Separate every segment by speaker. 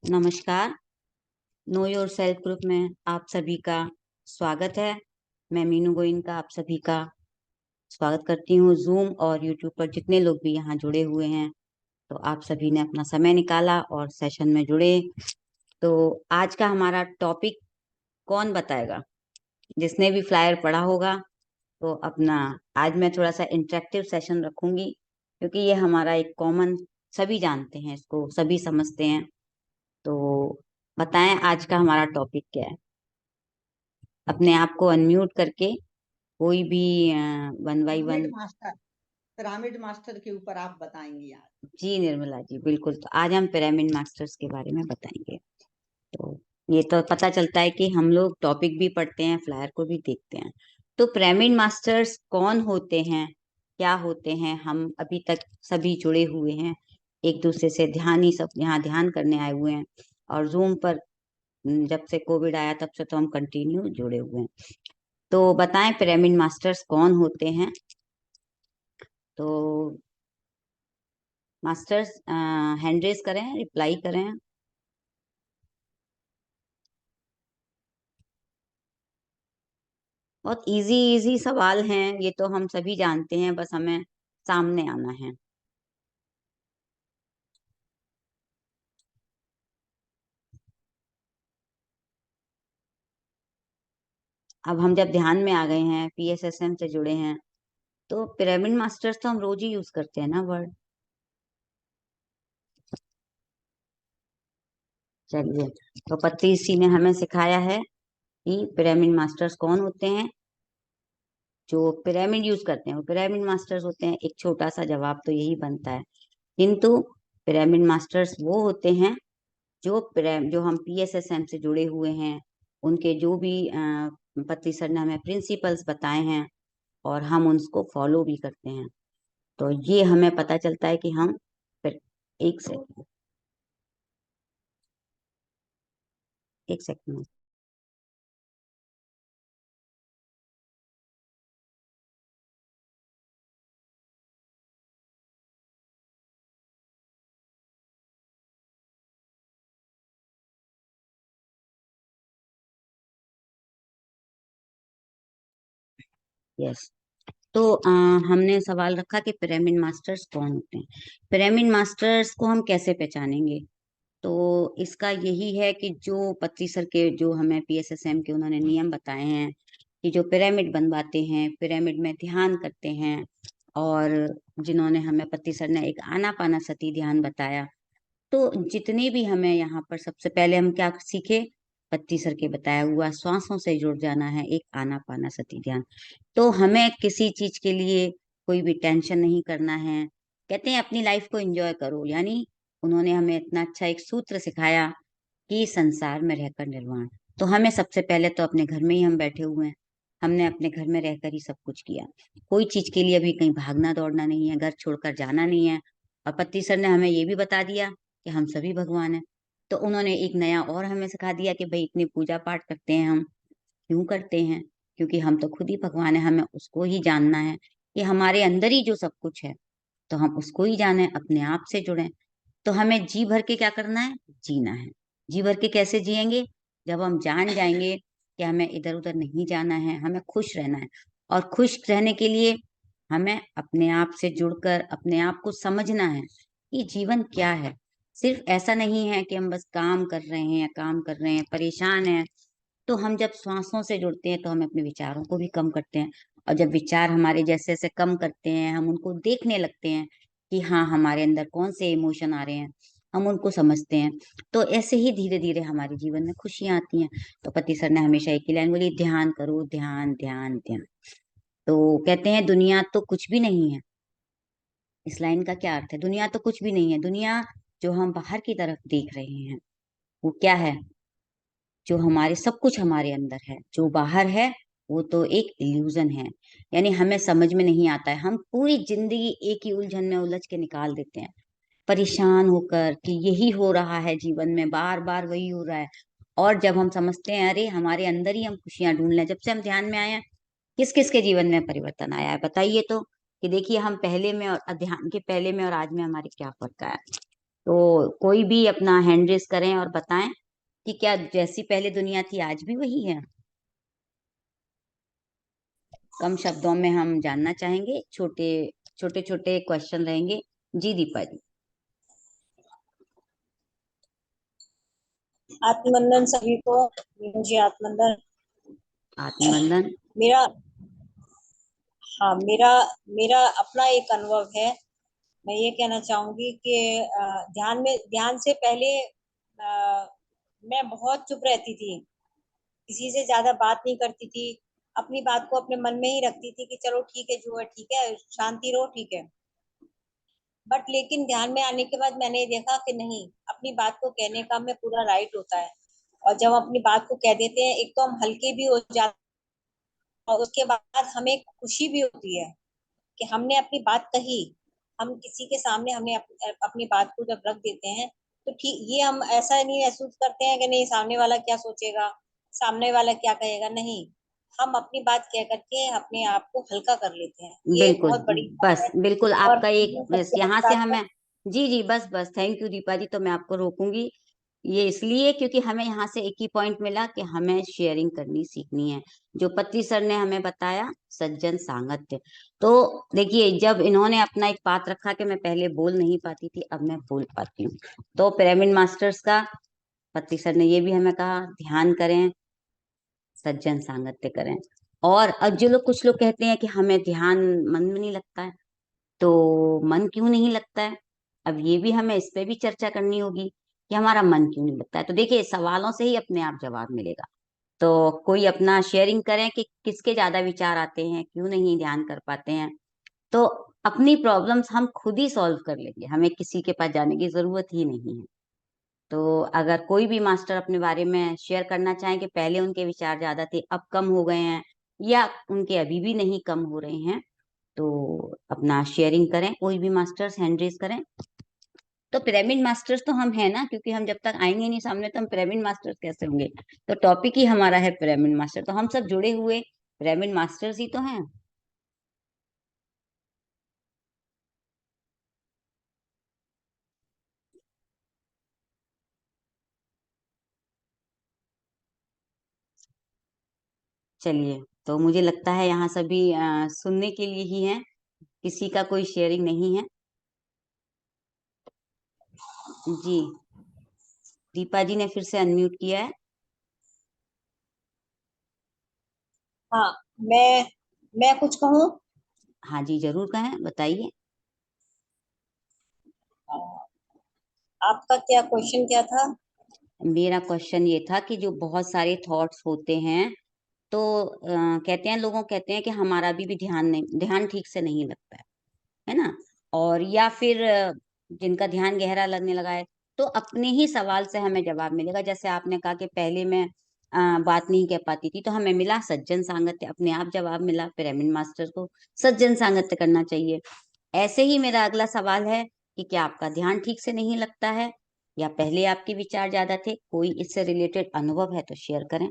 Speaker 1: नमस्कार। Know your self group में आप सभी का स्वागत है। मैं मीनू गोइन का आप सभी का स्वागत करती हूँ। जूम और यूट्यूब पर जितने लोग भी यहाँ जुड़े हुए हैं, तो आप सभी ने अपना समय निकाला और सेशन में जुड़े। तो आज का हमारा टॉपिक कौन बताएगा? जिसने भी फ्लायर पढ़ा होगा तो अपना, आज मैं थोड़ा सा इंटरेक्टिव सेशन रखूंगी, क्योंकि ये हमारा एक कॉमन, सभी जानते हैं इसको, सभी समझते हैं। तो बताएं आज का हमारा टॉपिक क्या है। अपने आप को अनम्यूट करके कोई भी one by one.
Speaker 2: Pyramid master के ऊपर आप बताएंगी आज।
Speaker 1: जी निर्मला जी, बिल्कुल। तो आज हम पिरामिड मास्टर्स के बारे में बताएंगे। तो ये तो पता चलता है कि हम लोग टॉपिक भी पढ़ते हैं, फ्लायर को भी देखते हैं। तो पिरामिड मास्टर्स कौन होते हैं, क्या होते हैं? हम अभी तक सभी जुड़े हुए हैं एक दूसरे से, ध्यान ही सब यहाँ ध्यान करने आए हुए हैं। और जूम पर जब से कोविड आया तब से तो हम कंटिन्यू जुड़े हुए हैं। तो बताएं पिरामिड मास्टर्स कौन होते हैं। तो मास्टर्स हैंड रेज करें, रिप्लाई करें। बहुत इजी इजी सवाल हैं ये, तो हम सभी जानते हैं, बस हमें सामने आना है। अब हम जब ध्यान में आ गए हैं, पीएसएसएम से जुड़े हैं, तो पिरामिड मास्टर्स तो हम रोज ही यूज करते हैं ना वर्ड। चलिए, तो पत्ती सी ने हमें सिखाया है कि पिरामिड मास्टर्स कौन होते हैं। जो पिरामिड यूज करते हैं वो पिरामिड मास्टर्स होते हैं। एक छोटा सा जवाब तो यही बनता है। किंतु पिरामिड मास्टर्स वो होते हैं जो हम पीएसएसएम से जुड़े हुए हैं, उनके जो भी पत्ती सर ने हमें प्रिंसिपल्स बताए हैं और हम उनको फॉलो भी करते हैं, तो ये हमें पता चलता है कि हम एक सेकंड, एक सेकंड। यस। तो हमने सवाल रखा कि पिरामिड मास्टर्स कौन होते हैं। पिरामिड मास्टर्स को हम कैसे पहचानेंगे? तो इसका यही है कि जो पत्री सर के, जो हमें पीएसएसएम के उन्होंने नियम बताए हैं कि जो पिरामिड बनवाते हैं, पिरामिड में ध्यान करते हैं, और जिन्होंने हमें, पत्री सर ने एक आनापाना सती ध्यान बताया। तो जितने भी हमें यहाँ पर, सबसे पहले हम क्या सीखे? पत्ती सर के बताया हुआ श्वासों से जुड़ जाना है, एक आनापाना सती ध्यान। तो हमें किसी चीज के लिए कोई भी टेंशन नहीं करना है। कहते हैं अपनी लाइफ को एंजॉय करो, यानी उन्होंने हमें इतना अच्छा एक सूत्र सिखाया कि संसार में रहकर निर्वाण। तो हमें सबसे पहले तो अपने घर में ही हम बैठे हुए हैं, हमने अपने घर में रहकर ही सब कुछ किया। कोई चीज के लिए अभी कहीं भागना दौड़ना नहीं है, घर छोड़कर जाना नहीं है। और पत्ती सर ने हमें ये भी बता दिया कि हम सभी भगवान हैं। तो उन्होंने एक नया और हमें सिखा दिया कि भाई इतनी पूजा पाठ करते हैं हम, क्यों करते हैं? क्योंकि हम तो खुद ही भगवान है, हमें उसको ही जानना है कि हमारे अंदर ही जो सब कुछ है, तो हम उसको ही जाने, अपने आप से जुड़े। तो हमें जी भर के क्या करना है? जीना है। जी भर के कैसे जिएंगे? जब हम जान जाएंगे कि हमें इधर उधर नहीं जाना है, हमें खुश रहना है। और खुश रहने के लिए हमें अपने आप से जुड़कर अपने आप को समझना है कि जीवन क्या है। सिर्फ ऐसा नहीं है कि हम बस काम कर रहे हैं या काम कर रहे हैं, परेशान हैं। तो हम जब श्वासों से जुड़ते हैं तो हम अपने विचारों को भी कम करते हैं। और जब विचार हमारे जैसे जैसे कम करते हैं, हम उनको देखने लगते हैं कि हाँ, हमारे अंदर कौन से इमोशन आ रहे हैं, हम उनको समझते हैं। तो ऐसे ही धीरे धीरे हमारे जीवन में खुशियां आती हैं। तो पति सर ने हमेशा एक ही लाइन बोली, ध्यान करो, ध्यान ध्यान ध्यान। तो कहते हैं दुनिया तो कुछ भी नहीं है। इस लाइन का क्या अर्थ है? दुनिया तो कुछ भी नहीं है। दुनिया जो हम बाहर की तरफ देख रहे हैं, वो क्या है? जो हमारे, सब कुछ हमारे अंदर है, जो बाहर है वो तो एक इल्यूजन है। यानी हमें समझ में नहीं आता है, हम पूरी जिंदगी एक ही उलझन में उलझ के निकाल देते हैं, परेशान होकर कि यही हो रहा है जीवन में, बार बार वही हो रहा है। और जब हम समझते हैं अरे हमारे अंदर ही हम खुशियां ढूंढ लें, जब से हम ध्यान में आए हैं, किस किस के जीवन में परिवर्तन आया है बताइए तो। कि देखिए हम पहले में और ध्यान के पहले में और आज में हमारे क्या फर्क आया। तो कोई भी अपना हैंड रेस करें और बताएं कि क्या जैसी पहले दुनिया थी आज भी वही है। कम शब्दों में हम जानना चाहेंगे, छोटे छोटे छोटे क्वेश्चन रहेंगे। जी दीपा जी।
Speaker 3: आत्मबंधन सभी को। जी आत्मबंधन।
Speaker 1: आत्मबंधन।
Speaker 3: मेरा हाँ मेरा मेरा अपना एक अनुभव है। मैं ये कहना चाहूंगी कि ध्यान से पहले मैं बहुत चुप रहती थी। किसी से ज्यादा बात नहीं करती थी। अपनी बात को अपने मन में ही रखती थी कि चलो ठीक है, जो है ठीक है, शांति रहो, ठीक है। बट लेकिन ध्यान में आने के बाद मैंने देखा कि नहीं, अपनी बात को कहने का हमें पूरा राइट होता है। और जब हम अपनी बात को कह देते हैं, एक तो हम हल्के भी हो जाते हैं और उसके बाद हमें खुशी भी होती है कि हमने अपनी बात कही। हम किसी के सामने हमने अपनी बात को जब रख देते हैं तो ठीक, ये हम ऐसा नहीं महसूस करते हैं कि नहीं सामने वाला क्या सोचेगा, सामने वाला क्या कहेगा। नहीं, हम अपनी बात कह करके अपने आप को हल्का कर लेते हैं। ये एक
Speaker 1: बिल्कुल।
Speaker 3: बहुत बड़ी बात
Speaker 1: बस
Speaker 3: है।
Speaker 1: बिल्कुल
Speaker 3: और
Speaker 1: आपका एक बस
Speaker 3: सबसे
Speaker 1: यहाँ
Speaker 3: बड़ी
Speaker 1: से
Speaker 3: बात है।
Speaker 1: हमें। जी जी, बस बस थैंक यू दीपा जी। तो मैं आपको रोकूंगी ये इसलिए क्योंकि हमें यहाँ से एक ही पॉइंट मिला कि हमें शेयरिंग करनी सीखनी है। जो पत्री सर ने हमें बताया, सज्जन सांगत्य। तो देखिए, जब इन्होंने अपना एक बात रखा कि मैं पहले बोल नहीं पाती थी, अब मैं बोल पाती हूँ। तो पिरामिड मास्टर्स का पत्री सर ने ये भी हमें कहा, ध्यान करें, सज्जन सांगत्य करें। और अब जो लोग, कुछ लोग कहते हैं कि हमें ध्यान मन में नहीं लगता है, तो मन क्यों नहीं लगता है? अब ये भी हमें इस पे भी चर्चा करनी होगी कि हमारा मन क्यों नहीं लगता है। तो देखिए, सवालों से ही अपने आप जवाब मिलेगा। तो कोई अपना शेयरिंग करें कि किसके ज्यादा विचार आते हैं, क्यों नहीं ध्यान कर पाते हैं। तो अपनी प्रॉब्लम्स हम खुद ही सॉल्व कर लेंगे, हमें किसी के पास जाने की जरूरत ही नहीं है। तो अगर कोई भी मास्टर अपने बारे में शेयर करना चाहें कि पहले उनके विचार ज्यादा थे, अब कम हो गए हैं, या उनके अभी भी नहीं कम हो रहे हैं, तो अपना शेयरिंग करें। कोई भी मास्टर्स हैंड रेज करें। तो पिरामिड मास्टर्स तो हम है ना, क्योंकि हम जब तक आएंगे नहीं सामने तो हम पिरामिड मास्टर्स कैसे होंगे। तो टॉपिक ही हमारा है पिरामिड मास्टर, तो हम सब जुड़े हुए पिरामिड मास्टर्स ही तो हैं। चलिए, तो मुझे लगता है यहाँ सभी सुनने के लिए ही हैं, किसी का कोई शेयरिंग नहीं है। जी, दीपा जी ने फिर से अनम्यूट किया है।
Speaker 3: हाँ, मैं कुछ कहूँ।
Speaker 1: हाँ जी, जरूर कहें, बताइए।
Speaker 3: आपका क्या क्वेश्चन क्या था?
Speaker 1: मेरा क्वेश्चन ये था कि जो बहुत सारे थॉट्स होते हैं, तो कहते हैं, लोगों कहते हैं कि हमारा अभी भी ध्यान ठीक से नहीं लगता है ना। और या फिर जिनका ध्यान गहरा लगने लगा है, तो अपने ही सवाल से हमें जवाब मिलेगा। जैसे आपने कहा कि पहले मैं बात नहीं कह पाती थी, तो हमें मिला सज्जन सांगत्य, अपने आप जवाब मिला पिरामिड मास्टर को सज्जन सांगत्य करना चाहिए। ऐसे ही मेरा अगला सवाल है कि क्या आपका ध्यान ठीक से नहीं लगता है, या पहले आपके विचार ज्यादा थे? कोई इससे रिलेटेड अनुभव है तो शेयर करें।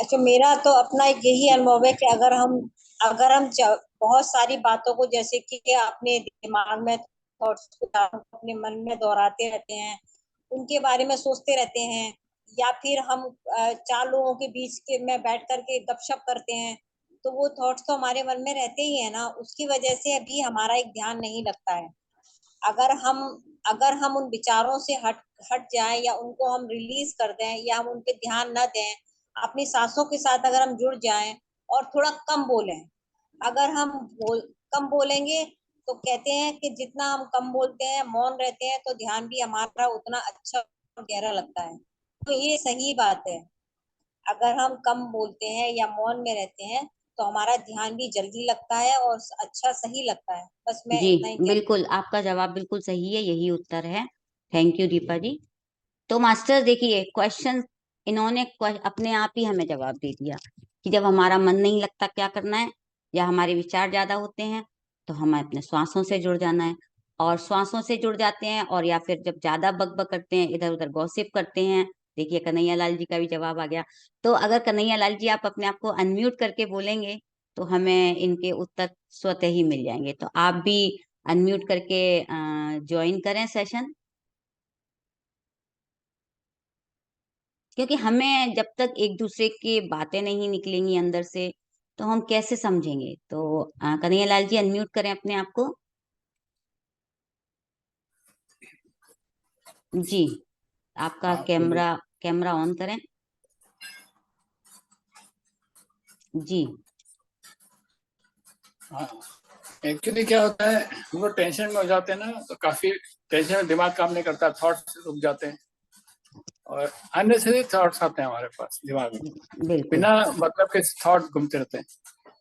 Speaker 3: अच्छा, मेरा तो अपना एक यही अनुभव है कि अगर हम बहुत सारी बातों को, जैसे कि अपने दिमाग में थॉट्स को अपने मन में दोहराते रहते हैं, उनके बारे में सोचते रहते हैं, या फिर हम चार लोगों के बीच के में बैठ करके गपशप करते हैं, तो वो थॉट्स तो हमारे मन में रहते ही है ना। उसकी वजह से अभी हमारा एक ध्यान नहीं लगता है। अगर हम अगर हम उन विचारों से हट हट जाएं, या उनको हम रिलीज कर दें, या हम उन पे ध्यान न दें, अपनी सांसों के साथ अगर हम जुड़ जाएं और थोड़ा कम बोलें। अगर हम कम बोलेंगे, तो कहते हैं कि जितना हम कम बोलते हैं, मौन रहते हैं, तो ध्यान भी हमारा उतना अच्छा और गहरा लगता है। तो ये सही बात है। अगर हम कम बोलते हैं या मौन में रहते हैं, तो हमारा ध्यान भी जल्दी लगता है और अच्छा सही लगता है। बस मैं
Speaker 1: जी
Speaker 3: इतना ही कहना।
Speaker 1: बिल्कुल, आपका जवाब बिल्कुल सही है, यही उत्तर है। थैंक यू दीपा जी। तो मास्टर देखिए, क्वेश्चन इन्होंने अपने आप ही हमें जवाब दे दिया कि जब हमारा मन नहीं लगता क्या करना है, या हमारे विचार ज्यादा होते हैं, तो हमें अपने श्वासों से जुड़ जाना है। और श्वासों से जुड़ जाते हैं, और या फिर जब ज्यादा बकबक करते हैं, इधर उधर गॉसिप करते हैं। देखिए, कन्हैया लाल जी का भी जवाब आ गया। तो अगर कन्हैया लाल जी आप अपने आप को अनम्यूट करके बोलेंगे, तो हमें इनके उत्तर स्वतः ही मिल जाएंगे। तो आप भी अनम्यूट करके ज्वाइन करें सेशन, क्योंकि हमें जब तक एक दूसरे की बातें नहीं निकलेंगी अंदर से तो हम कैसे समझेंगे। तो कन्हैया लाल जी अनम्यूट करें अपने आप को। जी, आपका
Speaker 4: हाँ बोलिए।
Speaker 1: कैमरा कैमरा ऑन करें। जी
Speaker 4: हाँ, एक्चुअली क्या होता है, हम लोग टेंशन में हो जाते हैं ना, तो काफी टेंशन में दिमाग काम नहीं करता, थॉट्स रुक जाते हैं और अननेसेसरी थॉट्स आते हैं हमारे पास दिमाग में,
Speaker 1: बिल्कुल
Speaker 4: बिना मतलब के थॉट घूमते रहते हैं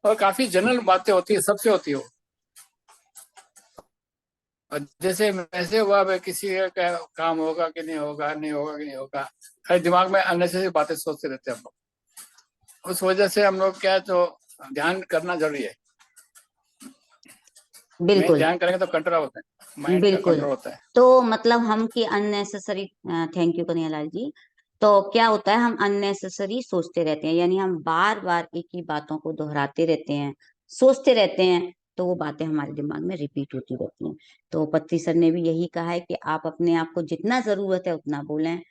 Speaker 4: और काफी जनरल बातें होती है, सबसे होती है वो। और जैसे ऐसे हुआ भाई किसी का काम होगा कि नहीं होगा, नहीं होगा कि नहीं होगा, हर दिमाग में अननेसेसरी बातें सोचते रहते हैं हम लोग। उस वजह से हम लोग क्या है, तो ध्यान करना जरूरी है। मेन
Speaker 1: बिल्कुल
Speaker 4: ध्यान करेंगे तो कंट्रोल होता है, माइंड का
Speaker 1: बिल्कुल।
Speaker 4: कंट्रोल होता है।
Speaker 1: तो मतलब हम कि unnecessary, thank you Kanhaiya Lal जी। तो क्या होता है, हम अननेसेसरी सोचते रहते हैं, यानी हम बार बार एक ही बातों को दोहराते रहते हैं, सोचते रहते हैं, तो वो बातें हमारे दिमाग में रिपीट होती रहती हैं। तो पत्ती सर ने भी यही कहा है कि आप अपने आप को जितना जरूरत है उतना बोलें,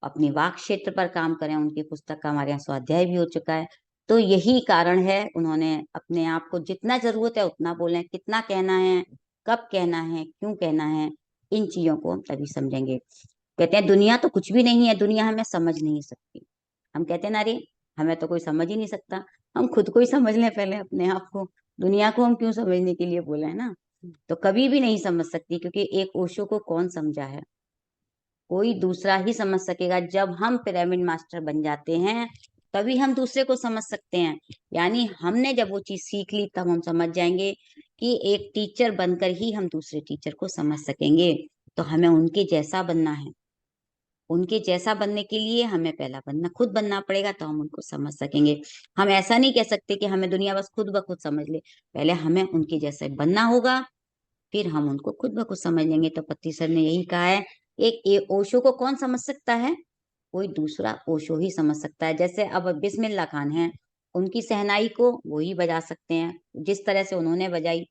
Speaker 1: अपने वाक क्षेत्र पर काम करें। उनकी पुस्तक का हमारे यहाँ स्वाध्याय भी हो चुका है। तो यही कारण है, उन्होंने अपने आप को जितना जरूरत है उतना बोलें, कितना कहना है, कब कहना है, क्यों कहना है, इन चीजों को हम तभी समझेंगे। कहते हैं दुनिया तो कुछ भी नहीं है, दुनिया हमें समझ नहीं सकती। हम कहते हैं ना, अरे हमें तो कोई समझ ही नहीं सकता। हम खुद को ही समझ लें पहले, अपने आप को। दुनिया को हम क्यों समझने के लिए बोले, है ना। तो कभी भी नहीं समझ सकती, क्योंकि एक ओशो को कौन समझा है, कोई दूसरा ही समझ सकेगा। जब हम पिरामिड मास्टर बन जाते हैं तभी हम दूसरे को समझ सकते हैं। यानी हमने जब वो चीज सीख ली तब हम समझ जाएंगे कि एक टीचर बनकर ही हम दूसरे टीचर को समझ सकेंगे। तो हमें उनके जैसा बनना है। उनके जैसा बनने के लिए हमें पहला बनना, खुद बनना पड़ेगा, तो हम उनको समझ सकेंगे। हम ऐसा नहीं कह सकते कि हमें दुनिया बस खुद ब खुद समझ ले। पहले हमें उनके जैसे बनना होगा, फिर हम उनको खुद ब खुद समझ लेंगे। तो पत्ती सर ने यही कहा है, एक ओशो को कौन समझ सकता है, कोई दूसरा ओशो ही समझ सकता है। जैसे अब बिस्मिल्लाह खान है, उनकी शहनाई को वो ही बजा सकते हैं, जिस तरह से उन्होंने बजाई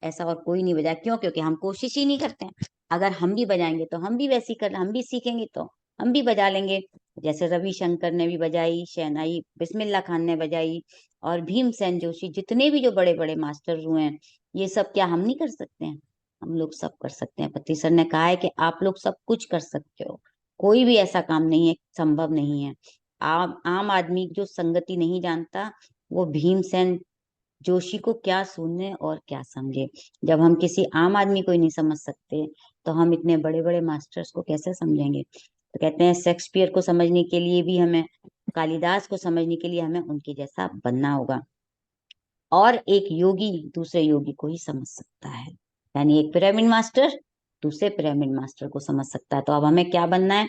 Speaker 1: ऐसा और कोई नहीं बजाया। क्यों? क्योंकि हम कोशिश ही नहीं करते हैं। अगर हम भी बजाएंगे तो हम भी वैसी कर, हम भी सीखेंगे तो हम भी बजा लेंगे। जैसे रविशंकर ने भी बजाई शहनाई, बिस्मिल्लाह खान ने बजाई, और भीमसेन जोशी, जितने भी जो बड़े बड़े मास्टर हुए हैं, ये सब क्या हम नहीं कर सकते हैं? हम लोग सब कर सकते हैं। पति सर ने कहा है कि आप लोग सब कुछ कर सकते हो, कोई भी ऐसा काम नहीं है संभव नहीं है। आम आदमी जो संगति नहीं जानता, वो भीमसेन जोशी को क्या सुने और क्या समझे। जब हम किसी आम आदमी को ही नहीं समझ सकते, तो हम इतने बड़े बड़े मास्टर्स को कैसे समझेंगे। तो कहते हैं शेक्सपियर को समझने के लिए भी हमें, कालिदास को समझने के लिए हमें उनके जैसा बनना होगा। और एक योगी दूसरे योगी को ही समझ सकता है, यानी एक पिरामिड मास्टर दूसरे पिरामिड मास्टर को समझ सकता है। तो अब हमें क्या बनना है?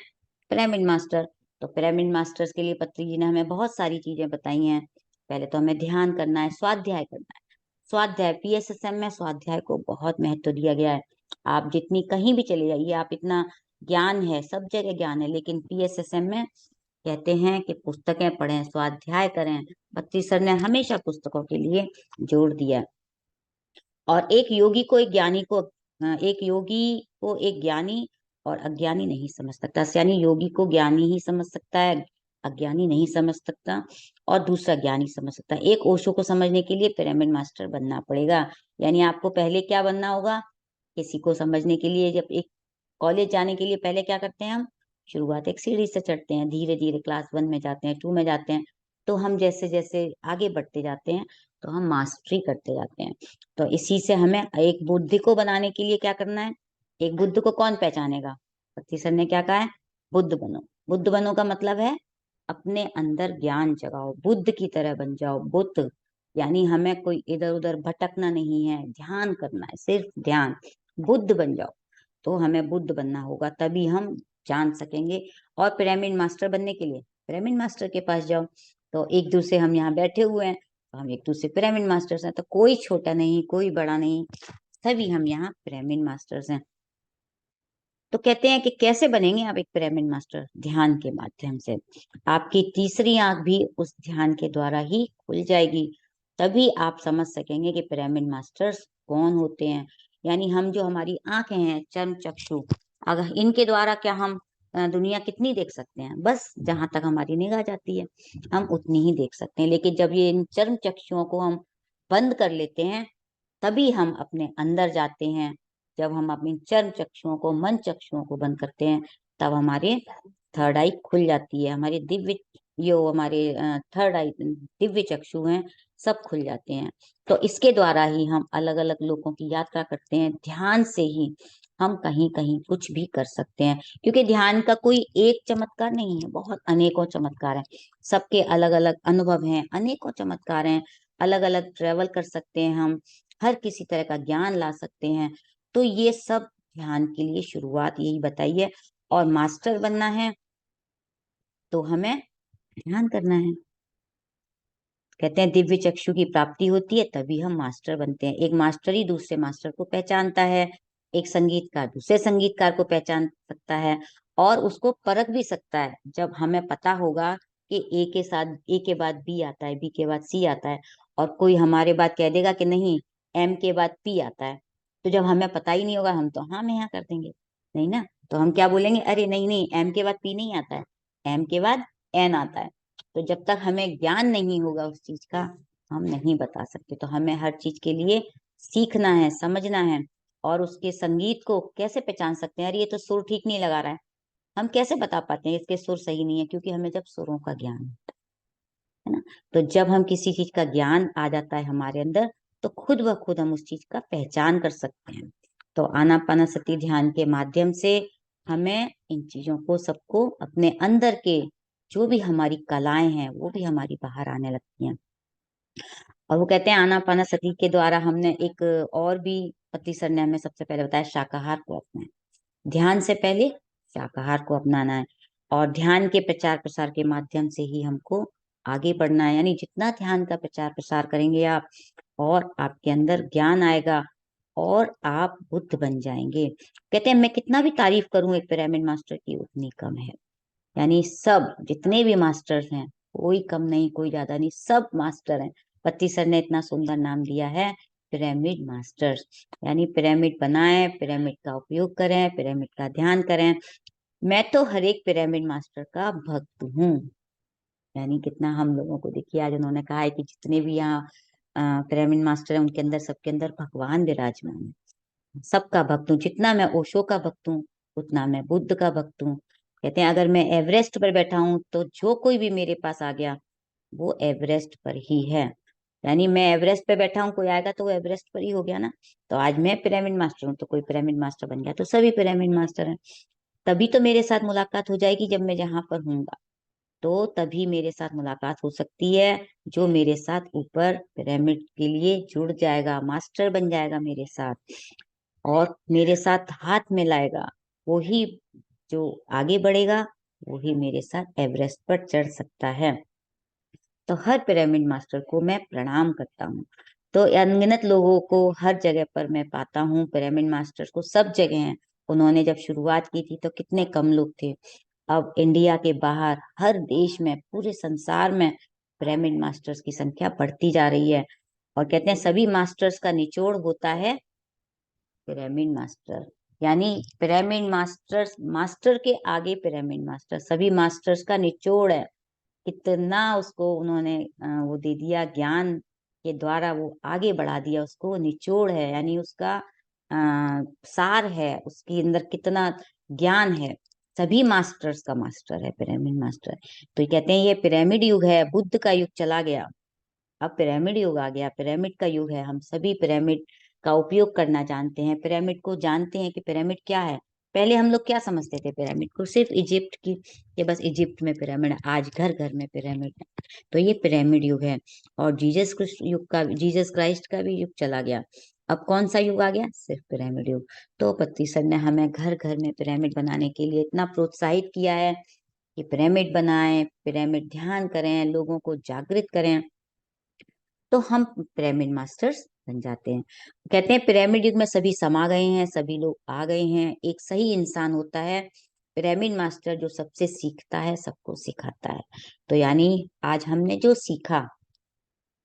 Speaker 1: Pyramid master. तो पिरामिड मास्टर्स के लिए पत्री जी ने हमें बहुत सारी चीजें बताई हैं। पहले तो हमें ध्यान करना है, स्वाध्याय करना है। स्वाध्याय, पीएसएसएम में स्वाध्याय को बहुत महत्व दिया गया है। आप जितनी कहीं भी चले जाइए, आप इतना ज्ञान है, सब जगह ज्ञान है, लेकिन पीएसएसएम में कहते हैं कि पुस्तकें पढ़ें, स्वाध्याय करें। पत्री सर ने हमेशा पुस्तकों के लिए जोर दिया। और एक योगी को एक ज्ञानी और अज्ञानी नहीं समझ सकता, यानी योगी को ज्ञानी ही समझ सकता है, अज्ञानी नहीं समझ सकता, और दूसरा ज्ञानी समझ सकता है। एक ओशो को समझने के लिए पिरामिड मास्टर बनना पड़ेगा। यानी आपको पहले क्या बनना होगा? किसी को समझने के लिए, जब एक कॉलेज जाने के लिए पहले क्या करते हैं हम? शुरुआत एक सीढ़ी से चढ़ते हैं, धीरे धीरे क्लास 1 में जाते हैं, 2 में जाते हैं। तो हम जैसे जैसे आगे बढ़ते जाते हैं, तो हम मास्टरी करते जाते हैं। तो इसी से हमें एक बुद्धि को बनाने के लिए क्या करना है? एक बुद्ध को कौन पहचानेगा? पति सर ने क्या कहा है? बुद्ध बनो। बुद्ध बनो का मतलब है अपने अंदर ज्ञान जगाओ, बुद्ध की तरह बन जाओ। बुद्ध यानी हमें कोई इधर उधर भटकना नहीं है, ध्यान करना है, सिर्फ ध्यान। बुद्ध बन जाओ। तो हमें बुद्ध बनना होगा, तभी हम जान सकेंगे। और पिरामिड मास्टर बनने के लिए पिरामिड मास्टर के पास जाओ। तो एक दूसरे, हम यहाँ बैठे हुए हैं तो हम एक दूसरे पिरामिड मास्टर्स हैं। तो कोई छोटा नहीं, कोई बड़ा नहीं, सभी हम यहाँ पिरामिड मास्टर्स हैं। तो कहते हैं कि कैसे बनेंगे आप एक पिरामिड मास्टर? ध्यान के माध्यम से। आपकी तीसरी आंख भी उस ध्यान के द्वारा ही खुल जाएगी, तभी आप समझ सकेंगे कि पिरामिड मास्टर्स कौन होते हैं। यानी हम जो हमारी आंखें हैं, चर्म चक्षु, अगर इनके द्वारा क्या हम दुनिया कितनी देख सकते हैं? बस जहां तक हमारी निगाह जाती है हम उतनी ही देख सकते हैं। लेकिन जब ये इन चर्म चक्षुओं को हम बंद कर लेते हैं तभी हम अपने अंदर जाते हैं। जब हम अपनी चर्म चक्षुओं को, मन चक्षुओं को बंद करते हैं तब हमारे थर्ड आई खुल जाती है। हमारे दिव्य, यो हमारे थर्ड आई, दिव्य चक्षु हैं, सब खुल जाते हैं। तो इसके द्वारा ही हम अलग अलग लोगों की यात्रा करते हैं। ध्यान से ही हम कहीं कहीं कुछ भी कर सकते हैं, क्योंकि ध्यान का कोई एक चमत्कार नहीं है, बहुत अनेकों चमत्कार हैं। सबके अलग अलग अनुभव हैं, अनेकों चमत्कार हैं। अलग अलग ट्रेवल कर सकते हैं हम, हर किसी तरह का ज्ञान ला सकते हैं। तो ये सब ध्यान के लिए शुरुआत यही बताई है। और मास्टर बनना है तो हमें ध्यान करना है। कहते हैं दिव्य चक्षु की प्राप्ति होती है तभी हम मास्टर बनते हैं। एक मास्टर ही दूसरे मास्टर को पहचानता है, एक संगीतकार दूसरे संगीतकार को पहचान सकता है और उसको परख भी सकता है। जब हमें पता होगा कि ए के साथ ए के बाद बी आता है, बी के बाद सी आता है, और कोई हमारे बाद कह देगा कि नहीं एम के बाद पी आता है, तो जब हमें पता ही नहीं होगा हम तो हाँ में हाँ कर देंगे, नहीं ना? तो हम क्या बोलेंगे, अरे नहीं नहीं, एम के बाद पी नहीं आता है, एम के बाद एन आता है। तो जब तक हमें ज्ञान नहीं होगा उस चीज का हम नहीं बता सकते। तो हमें हर चीज के लिए सीखना है, समझना है। और उसके संगीत को कैसे पहचान सकते हैं? अरे ये तो सुर ठीक नहीं लगा रहा है, हम कैसे बता पाते हैं इसके सुर सही नहीं है? क्योंकि हमें जब सुरों का ज्ञान होता है ना, तो जब हम किसी चीज का ज्ञान आ जाता है हमारे अंदर तो खुद ब खुद हम उस चीज का पहचान कर सकते हैं। तो आनापानसति ध्यान के माध्यम से हमें इन चीजों को, सबको, अपने अंदर के जो भी हमारी कलाएं हैं वो भी हमारी बाहर आने लगती हैं। और वो कहते हैं आनापानसति के द्वारा हमने एक और भी, पति सर ने हमें सबसे पहले बताया, शाकाहार को अपनाएं। ध्यान से पहले शाकाहार को अपनाना है और ध्यान के प्रचार प्रसार के माध्यम से ही हमको आगे बढ़ना है। यानी जितना ध्यान का प्रचार प्रसार करेंगे आप, और आपके अंदर ज्ञान आएगा और आप बुद्ध बन जाएंगे। कहते हैं मैं कितना भी तारीफ करूं एक पिरामिड मास्टर की उतनी कम है। यानी सब जितने भी मास्टर्स हैं, कोई कम नहीं कोई ज्यादा नहीं, सब मास्टर हैं। पति सर ने इतना सुंदर नाम दिया है पिरामिड मास्टर्स। यानी पिरामिड बनाएं, पिरामिड का उपयोग करें, पिरामिड का ध्यान करें। मैं तो हर एक पिरामिड मास्टर का भक्त हूँ। यानी कितना हम लोगों को, देखिए आज उन्होंने कहा है कि जितने भी यहाँ पिरामिड मास्टर हैं उनके अंदर, सबके अंदर भगवान विराजमान है। सबका भक्त हूँ। जितना मैं ओशो का भक्त हूँ उतना मैं बुद्ध का भक्त हूँ। कहते हैं अगर मैं एवरेस्ट पर बैठा हूं तो जो कोई भी मेरे पास आ गया वो एवरेस्ट पर ही है। यानी मैं एवरेस्ट पे बैठा हूँ, कोई आएगा तो वो एवरेस्ट पर ही हो गया ना। तो आज मैं पिरामिड मास्टर हूँ तो कोई पिरामिड मास्टर बन गया, तो सभी पिरामिड मास्टर हैं। तभी तो मेरे साथ मुलाकात हो जाएगी जब मैं जहां पर हूँगा, तो तभी मेरे साथ मुलाकात हो सकती है। जो मेरे साथ ऊपर पिरामिड के लिए जुड़ जाएगा, मास्टर बन जाएगा मेरे साथ और मेरे साथ हाथ मिलाएगा, वो ही जो आगे बढ़ेगा, वो ही मेरे साथ एवरेस्ट पर चढ़ सकता है। तो हर पिरामिड मास्टर को मैं प्रणाम करता हूँ। तो अनगिनत लोगों को हर जगह पर मैं पाता हूँ, पिरामिड मास्टर्स को सब जगह हैं। उन्होंने जब शुरुआत की थी तो कितने कम लोग थे, अब इंडिया के बाहर हर देश में, पूरे संसार में पिरामिड मास्टर्स की संख्या बढ़ती जा रही है। और कहते हैं सभी मास्टर्स का निचोड़ होता है पिरामिड मास्टर। यानी पिरामिड मास्टर्स, मास्टर के आगे पिरामिड मास्टर, सभी मास्टर्स का निचोड़ है। कितना उसको उन्होंने वो दे दिया, ज्ञान के द्वारा वो आगे बढ़ा दिया उसको, वो निचोड़ है। यानी उसका सार है, उसके अंदर कितना ज्ञान है। सभी मास्टर्स का मास्टर है पिरामिड मास्टर। तो ये कहते हैं ये पिरामिड युग है, बुद्ध का युग चला गया, अब पिरामिड युग आ गया, पिरामिड का युग है। हम सभी पिरामिड का उपयोग करना जानते हैं, पिरामिड को जानते हैं कि पिरामिड क्या है। पहले हम लोग क्या समझते थे पिरामिड को, सिर्फ इजिप्ट की, ये बस इजिप्ट में पिरामिड है। आज घर घर में पिरामिड है। तो ये पिरामिड युग है। और जीसस क्रिस्ट युग का, जीसस क्राइस्ट का भी युग चला गया। अब कौन सा युग आ गया? सिर्फ पिरामिड युग। तो पत्ती सर ने हमें घर घर में पिरामिड बनाने के लिए इतना प्रोत्साहित किया है कि पिरामिड बनाएं, पिरामिड ध्यान करें, लोगों को जागृत करें, तो हम पिरामिड मास्टर्स बन जाते हैं। कहते हैं पिरामिड युग में सभी समा गए हैं, सभी लोग आ गए हैं। एक सही इंसान होता है पिरामिड मास्टर, जो सबसे सीखता है, सबको सिखाता है। तो यानी आज हमने जो सीखा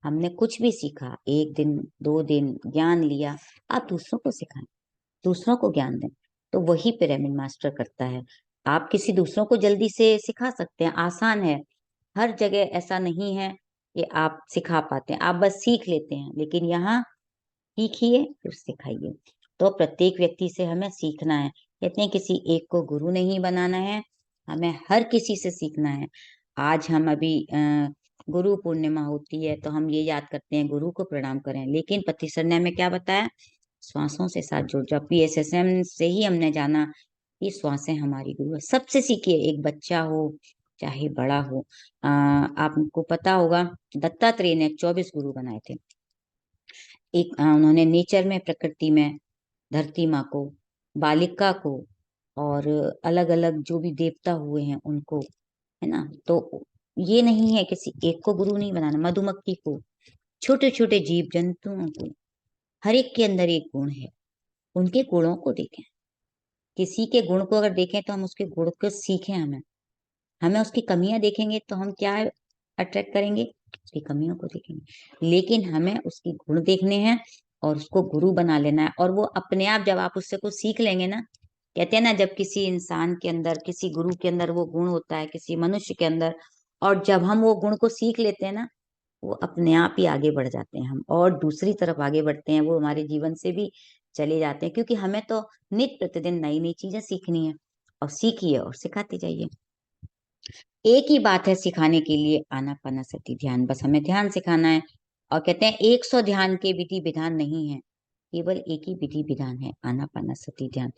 Speaker 1: हमने कुछ भी सीखा, 1 दिन 2 दिन ज्ञान लिया, आप दूसरों को सिखाएं, दूसरों को ज्ञान दें। तो वही पिरामिड मास्टर करता है। आप किसी दूसरों को जल्दी से सिखा सकते हैं, आसान है। हर जगह ऐसा नहीं है कि आप सिखा पाते हैं, आप बस सीख लेते हैं, लेकिन यहाँ सीखिए फिर सिखाइए। तो प्रत्येक व्यक्ति से हमें सीखना है। कहते हैं किसी एक को गुरु नहीं बनाना है, हमें हर किसी से सीखना है। आज हम अभी गुरु पूर्णिमा होती है तो हम ये याद करते हैं गुरु को प्रणाम करें, लेकिन पति सर ने हमें क्या बताया? श्वासों से साथ जुड़ जाओ। PSSM से ही हमने जाना कि श्वासें हमारी गुरु है। सबसे सीखिए, एक बच्चा हो चाहे बड़ा हो। आपको पता होगा दत्तात्रेय ने 24 गुरु बनाए थे। एक उन्होंने नेचर में, प्रकृति में धरती माँ को, बालिका को, और अलग अलग जो भी देवता हुए हैं उनको, है ना। तो ये नहीं है किसी एक को गुरु नहीं बनाना, मधुमक्खी को, छोटे छोटे जीव जंतुओं को, हर एक के अंदर एक गुण है। उनके गुणों को देखें। किसी के गुण को अगर देखें तो हम उसके गुण को सीखें। हमें हमें उसकी कमियां देखेंगे तो हम क्या अट्रैक्ट करेंगे? उसकी कमियों को देखेंगे। लेकिन हमें उसकी गुण देखने हैं और उसको गुरु बना लेना है। और वो अपने आप, जब आप उससे कुछ सीख लेंगे ना, कहते हैं ना, जब किसी इंसान के अंदर, किसी गुरु के अंदर वो गुण होता है, किसी मनुष्य के अंदर, और जब हम वो गुण को सीख लेते हैं ना, वो अपने आप ही आगे बढ़ जाते हैं हम, और दूसरी तरफ आगे बढ़ते हैं। वो हमारे जीवन से भी चले जाते हैं, क्योंकि हमें तो नित्य प्रतिदिन नई नई चीजें सीखनी है। और सीखिए और सिखाते जाइए। एक ही बात है सिखाने के लिए, आनापानसति ध्यान। बस हमें ध्यान सिखाना है। और कहते हैं 100 ध्यान के विधि विधान नहीं है, केवल एक ही विधि विधान है, आनापानसति ध्यान।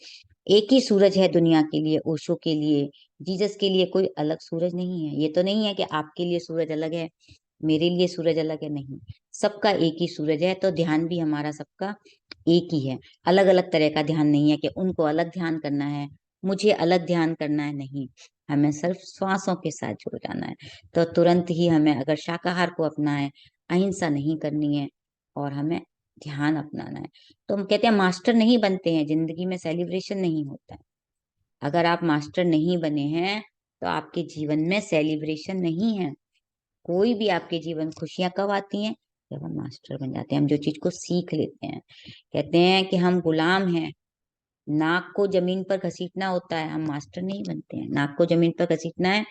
Speaker 1: एक ही सूरज है दुनिया के लिए, ओशो के लिए, जीसस के लिए कोई अलग सूरज नहीं है। ये तो नहीं है कि आपके लिए सूरज अलग है, मेरे लिए सूरज अलग है, नहीं। सबका एक ही सूरज है। तो ध्यान भी हमारा सबका एक ही है। अलग अलग तरह का ध्यान नहीं है कि उनको अलग ध्यान करना है, मुझे अलग ध्यान करना है, नहीं। हमें सिर्फ श्वासों के साथ जुड़ जाना है। तो तुरंत ही हमें अगर शाकाहार को अपनाए, अहिंसा नहीं करनी है, और हमें ध्यान अपनाना है। तो हम कहते हैं मास्टर नहीं बनते हैं, जिंदगी में सेलिब्रेशन नहीं होता है। अगर आप मास्टर नहीं बने हैं तो आपके जीवन में सेलिब्रेशन नहीं है। कोई भी आपके जीवन, खुशियां कब आती हैं? जब हम मास्टर बन जाते हैं, हम जो चीज को सीख लेते हैं। कहते हैं कि हम गुलाम हैं, नाक को जमीन पर घसीटना होता है, हम मास्टर नहीं बनते हैं। नाक को जमीन पर घसीटना है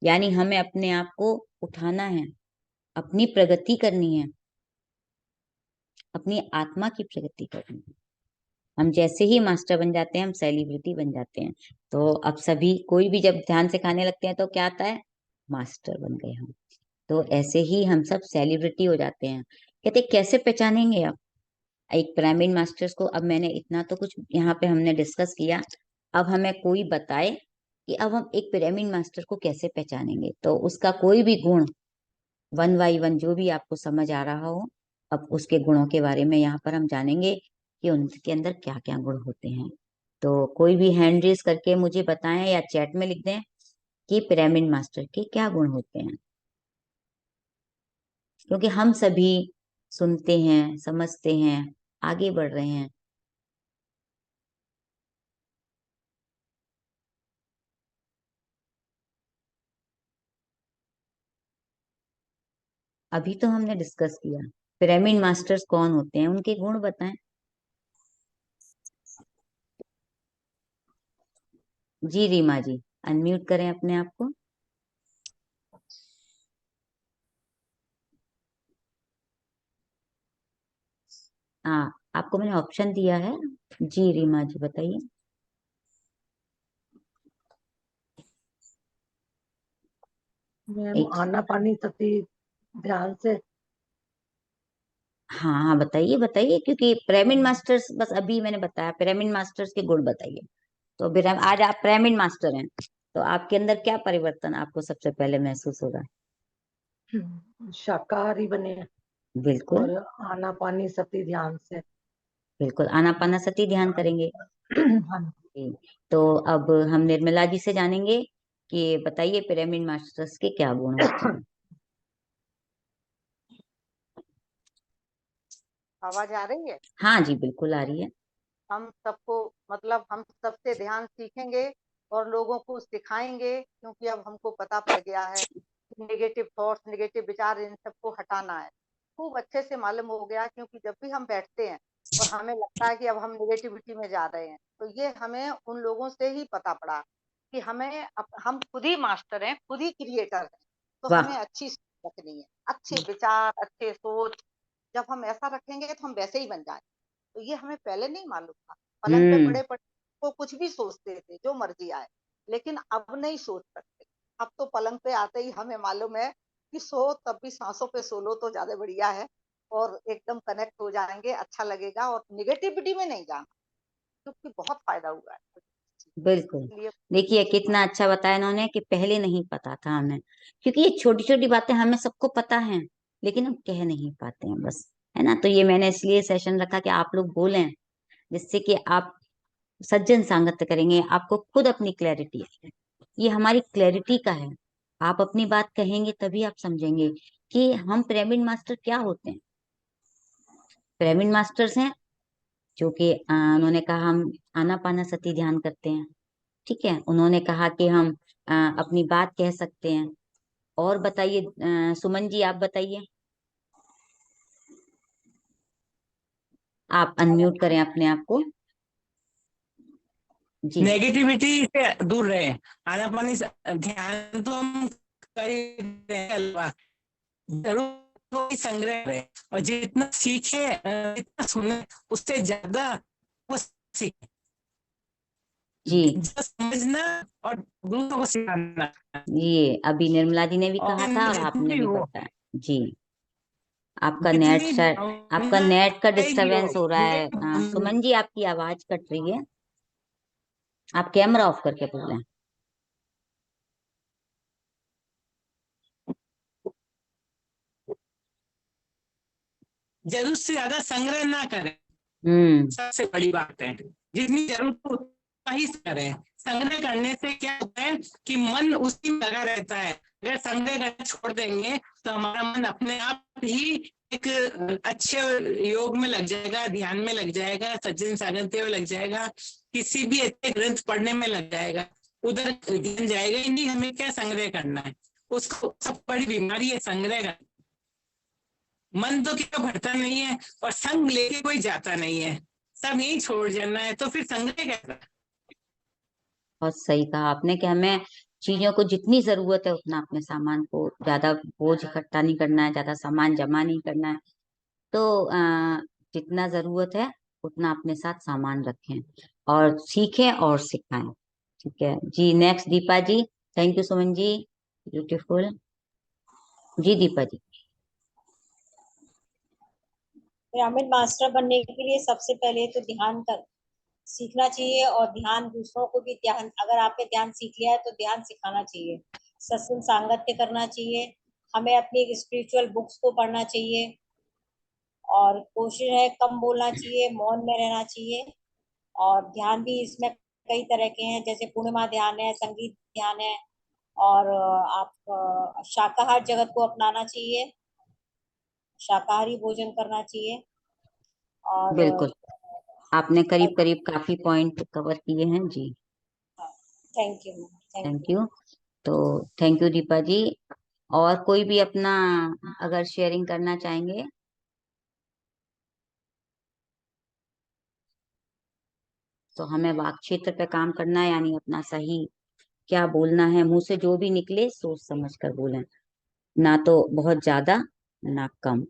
Speaker 1: यानी हमें अपने आप को उठाना है, अपनी प्रगति करनी है, अपनी आत्मा की प्रगति करनी है। हम जैसे ही मास्टर बन जाते हैं, हम सेलिब्रिटी बन जाते हैं। तो अब सभी, कोई भी जब ध्यान सिखाने लगते हैं तो क्या आता है? मास्टर बन गए हम। तो ऐसे ही हम सब सेलिब्रिटी हो जाते हैं। कहते कैसे पहचानेंगे आप एक पिरामिड मास्टर्स को? अब मैंने इतना तो कुछ यहाँ पे हमने डिस्कस किया। अब हमें कोई बताए कि अब हम एक पिरामिड मास्टर को कैसे पहचानेंगे। तो उसका कोई भी गुण, 1 बाय 1 जो भी आपको समझ आ रहा हो, अब उसके गुणों के बारे में यहाँ पर हम जानेंगे कि उनके अंदर क्या क्या गुण होते हैं। तो कोई भी हैंड रेस करके मुझे बताएं या चैट में लिख दें कि पिरामिड मास्टर के क्या गुण होते हैं, क्योंकि हम सभी सुनते हैं, समझते हैं, आगे बढ़ रहे हैं। अभी तो हमने डिस्कस किया पिरामिड मास्टर्स कौन होते हैं, उनके गुण बताएं। जी रीमा जी, अनम्यूट करें अपने आप को। हाँ, आपको मैंने ऑप्शन दिया है। जी रीमा जी बताइए।
Speaker 5: मैम
Speaker 1: एक,
Speaker 5: आनापानी सती ध्यान से।
Speaker 1: हाँ हाँ बताइए बताइए, क्योंकि पिरामिड मास्टर्स, बस अभी मैंने बताया पिरामिड मास्टर्स के गुण बताइए। तो आज आप पिरामिड मास्टर हैं, तो आपके अंदर क्या परिवर्तन आपको सबसे पहले महसूस होगा?
Speaker 5: शाकाहारी बने
Speaker 1: बिल्कुल।
Speaker 5: और आनापानी सती ध्यान से।
Speaker 1: बिल्कुल आनापानासती ध्यान करेंगे।
Speaker 5: हाँ।
Speaker 1: जी। तो अब हम निर्मला जी से जानेंगे कि बताइए पिरामिड मास्टर्स के क्या गुण होते हैं।
Speaker 2: आवाज आ रही है?
Speaker 1: हाँ जी बिल्कुल आ रही है।
Speaker 2: हम सबको, मतलब हम सबसे ध्यान सीखेंगे और लोगों को सिखाएंगे, क्योंकि अब हमको पता पड़ गया है नेगेटिव थॉट्स, नेगेटिव विचार, इन सबको हटाना है। खूब अच्छे से मालूम हो गया, क्योंकि जब भी हम बैठते हैं और हमें लगता है कि अब हम नेगेटिविटी में जा रहे हैं, तो ये हमें उन लोगों से ही पता पड़ा कि हम खुद ही मास्टर हैं, खुद ही क्रिएटर हैं। तो
Speaker 1: वाह।
Speaker 2: हमें अच्छी सोच रखनी है, अच्छे विचार, अच्छे सोच। जब हम ऐसा रखेंगे तो हम वैसे ही बन जाएंगे। तो ये हमें पहले नहीं मालूम था। पलंग पे
Speaker 1: हम्म।
Speaker 2: पड़े पड़े वो कुछ भी सोचते थे, जो मर्जी आए, लेकिन अब नहीं सोच सकते। अब तो पलंग पे आते ही हमें मालूम है कि सो, तब भी सांसों पे सो लो तो ज्यादा बढ़िया है, और एकदम कनेक्ट हो जाएंगे, अच्छा लगेगा, और निगेटिविटी में नहीं जाना, क्योंकि बहुत फायदा हुआ है
Speaker 1: बिल्कुल।
Speaker 2: इसलिए।
Speaker 1: देखिए कितना अच्छा बताया इन्होंने कि पहले नहीं पता था हमें, क्योंकि ये छोटी छोटी बातें हमें सबको पता है, लेकिन हम कह नहीं पाते हैं बस, है ना। तो ये मैंने इसलिए सेशन रखा कि आप लोग बोलें, जिससे कि आप सज्जन सांगत्य करेंगे, आपको खुद अपनी क्लैरिटी है। ये हमारी क्लैरिटी का है। आप अपनी बात कहेंगे तभी आप समझेंगे कि हम पिरामिड मास्टर क्या होते हैं। पिरामिड मास्टर्स हैं जो कि उन्होंने कहा हम आनापाना सती ध्यान करते हैं। ठीक है, उन्होंने कहा कि हम अपनी बात कह सकते हैं। और बताइए सुमन जी, आप बताइए। आप अनम्यूट करें अपने आप को। जी।
Speaker 6: नेगेटिविटी से दूर रहे। आनापानी ध्यान तो हम कर ही रहे हैं, अल्लाह जरूर तो संग्रह करें, और जितना सीखे जितना सुने उससे ज्यादा वो सीखे।
Speaker 1: जी।
Speaker 6: जो समझना और दूसरों को सिखाना,
Speaker 1: ये अभी निर्मला जी ने भी
Speaker 6: और
Speaker 1: कहा था और
Speaker 6: जितनी
Speaker 1: आपने
Speaker 6: भी
Speaker 1: भी
Speaker 6: हो,
Speaker 1: बताया। जी। आपका नेट
Speaker 6: जितनी
Speaker 1: सर, आपका
Speaker 6: भावना
Speaker 1: नेट का
Speaker 6: आएगी हो,
Speaker 1: डिस्टरबेंस हो रहा है। सुमन जी, आपकी आवाज कट रही है, आप कैमरा ऑफ करके बोलें।
Speaker 6: जरूरत से ज्यादा संग्रह ना करें,
Speaker 1: हम्म।
Speaker 6: सबसे बड़ी बात है। जितनी जरूरत हो उतना ही करें। संग्रह करने से क्या होता है कि मन उसी में लगा रहता है। अगर संग्रह करना छोड़ देंगे तो हमारा मन अपने आप ही एक अच्छे योग में लग जाएगा, ध्यान में लग जाएगा, सज्जन साधनते में लग जाएगा, किसी भी अच्छे ग्रंथ पढ़ने में लग जाएगा। उधर ध्यान जाएगा ही नहीं। हमें क्या संग्रह करना है? उसको सब बड़ी बीमारी है संग्रह का। मन तो क्या भरता नहीं है, और संग लेके कोई जाता नहीं है। सब यही छोड़ जाना है, तो फिर संग्रह कैसा?
Speaker 1: बहुत सही कहा आपने कि हमें चीजों को जितनी जरूरत है उतना, अपने सामान को ज्यादा बोझ इकट्ठा नहीं करना है, ज्यादा सामान जमा नहीं करना है। तो जितना जरूरत है उतना अपने साथ सामान रखें, और सीखें और सिखाएं। ठीक है जी। Next Deepa ji. Thank you Suman ji, beautiful. जी दीपा जी।
Speaker 3: पिरामिड मास्टर बनने के लिए सबसे पहले तो ध्यान कर सीखना चाहिए, और ध्यान दूसरों को भी ध्यान, अगर आपने ध्यान सीख लिया है तो ध्यान सिखाना चाहिए। सत्संग सांगत्य करना चाहिए। हमें अपनी स्पिरिचुअल बुक्स को पढ़ना चाहिए, और कोशिश है कम बोलना चाहिए, मौन में रहना चाहिए। और ध्यान भी इसमें कई तरह के हैं, जैसे पूर्णिमा ध्यान है, संगीत ध्यान है, और आप शाकाहार जगत को अपनाना चाहिए, शाकाहारी भोजन करना चाहिए। और
Speaker 1: बिल्कुल, आपने करीब करीब काफी पॉइंट कवर किए हैं जी।
Speaker 3: Thank you, thank
Speaker 1: thank
Speaker 3: you.
Speaker 1: You. तो थैंक यू दीपा जी। और कोई भी अपना अगर शेयरिंग करना चाहेंगे। तो हमें वाक क्षेत्र पे काम करना है, यानी अपना सही क्या बोलना है, मुंह से जो भी निकले सोच समझ कर बोलें। ना तो बहुत ज्यादा, ना कम।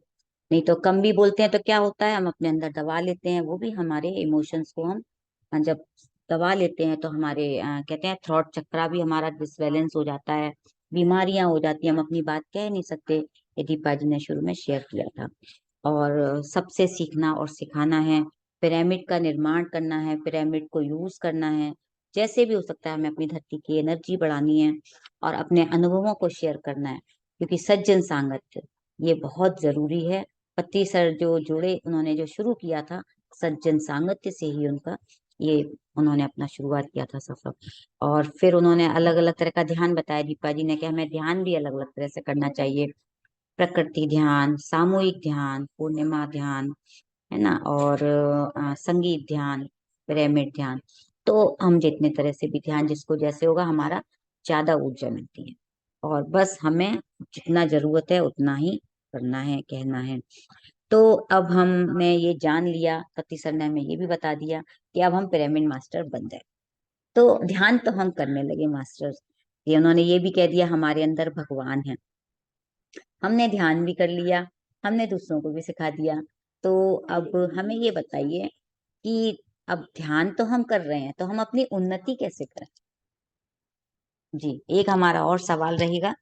Speaker 1: नहीं तो कम भी बोलते हैं तो क्या होता है, हम अपने अंदर दबा लेते हैं, वो भी हमारे इमोशंस को हम जब दबा लेते हैं तो हमारे कहते हैं थ्रॉट चक्रा भी हमारा डिसबैलेंस हो जाता है, बीमारियां हो जाती हैं, हम अपनी बात कह नहीं सकते। ये दीपा जी ने शुरू में शेयर किया था। और सबसे सीखना और सिखाना है, पिरामिड का निर्माण करना है, पिरामिड को यूज करना है, जैसे भी हो सकता है। हमें अपनी धरती की एनर्जी बढ़ानी है और अपने अनुभवों को शेयर करना है, क्योंकि सज्जन सांगत्य ये बहुत जरूरी है। पति सर जो जुड़े, उन्होंने जो शुरू किया था सज्जन सांगत्य से ही उनका ये, उन्होंने अपना शुरुआत किया था सफर। और फिर उन्होंने अलग अलग तरह का ध्यान बताया दीपा जी ने कि हमें ध्यान भी अलग अलग तरह से करना चाहिए। प्रकृति ध्यान, सामूहिक ध्यान, पूर्णिमा ध्यान, है ना, और संगीत ध्यान, पिरामिड ध्यान। तो हम जितने तरह से भी ध्यान जिसको जैसे होगा, हमारा ज्यादा ऊर्जा मिलती है। और बस हमें जितना जरूरत है उतना ही करना है, कहना है। तो अब हमने ये जान लिया, कति सर ने हमें ये भी बता दिया कि अब हम पिरामिड मास्टर बन जाए। तो ध्यान तो हम करने लगे मास्टर, ये उन्होंने ये भी कह दिया हमारे अंदर भगवान है। हमने ध्यान भी कर लिया, हमने दूसरों को भी सिखा दिया। तो अब हमें ये बताइए कि अब ध्यान तो हम कर रहे हैं, तो हम अपनी उन्नति कैसे करें? जी, एक हमारा और सवाल रहेगा।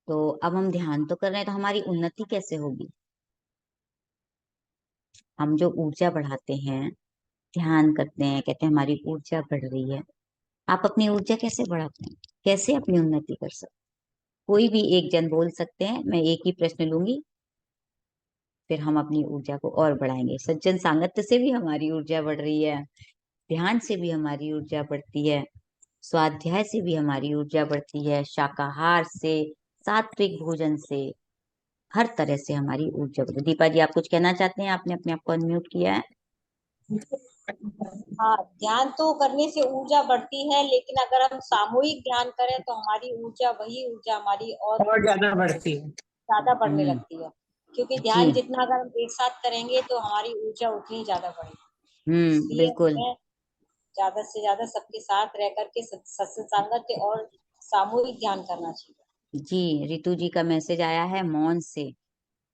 Speaker 1: तो अब हम ध्यान तो कर रहे हैं, तो हमारी उन्नति कैसे होगी? हम जो ऊर्जा बढ़ाते हैं, ध्यान करते हैं, कहते हैं हमारी ऊर्जा बढ़ रही है। आप अपनी ऊर्जा कैसे बढ़ाते हैं? कैसे अपनी उन्नति कर सकते? कोई भी एक जन बोल सकते हैं, मैं एक ही प्रश्न लूंगी, फिर हम अपनी ऊर्जा को और बढ़ाएंगे। सज्जन सांगत्य से भी हमारी ऊर्जा बढ़ रही है, ध्यान से भी हमारी ऊर्जा बढ़ती है, स्वाध्याय से भी हमारी ऊर्जा बढ़ती है, शाकाहार से, सात्विक भोजन से, हर तरह से हमारी ऊर्जा बढ़ती है। दीपा जी, आप कुछ कहना चाहते हैं? आपने अपने आप को अनम्यूट किया है।
Speaker 3: हाँ, ध्यान तो करने से ऊर्जा बढ़ती है, लेकिन अगर हम सामूहिक ध्यान करें तो हमारी ऊर्जा, वही ऊर्जा हमारी और
Speaker 6: और ज्यादा बढ़ती है।
Speaker 3: ज्यादा बढ़ने
Speaker 1: हम्म।
Speaker 3: लगती है। क्योंकि ध्यान
Speaker 1: जी।
Speaker 3: जितना अगर हम एक साथ करेंगे तो हमारी ऊर्जा उतनी ज्यादा बढ़ेगी। इसलिए
Speaker 1: बिल्कुल।
Speaker 3: हमें ज्यादा से ज्यादा सबके साथ रह करके सत्संग सांगत्य और सामूहिक ध्यान करना चाहिए।
Speaker 1: जी, रितु जी का मैसेज आया है मौन से।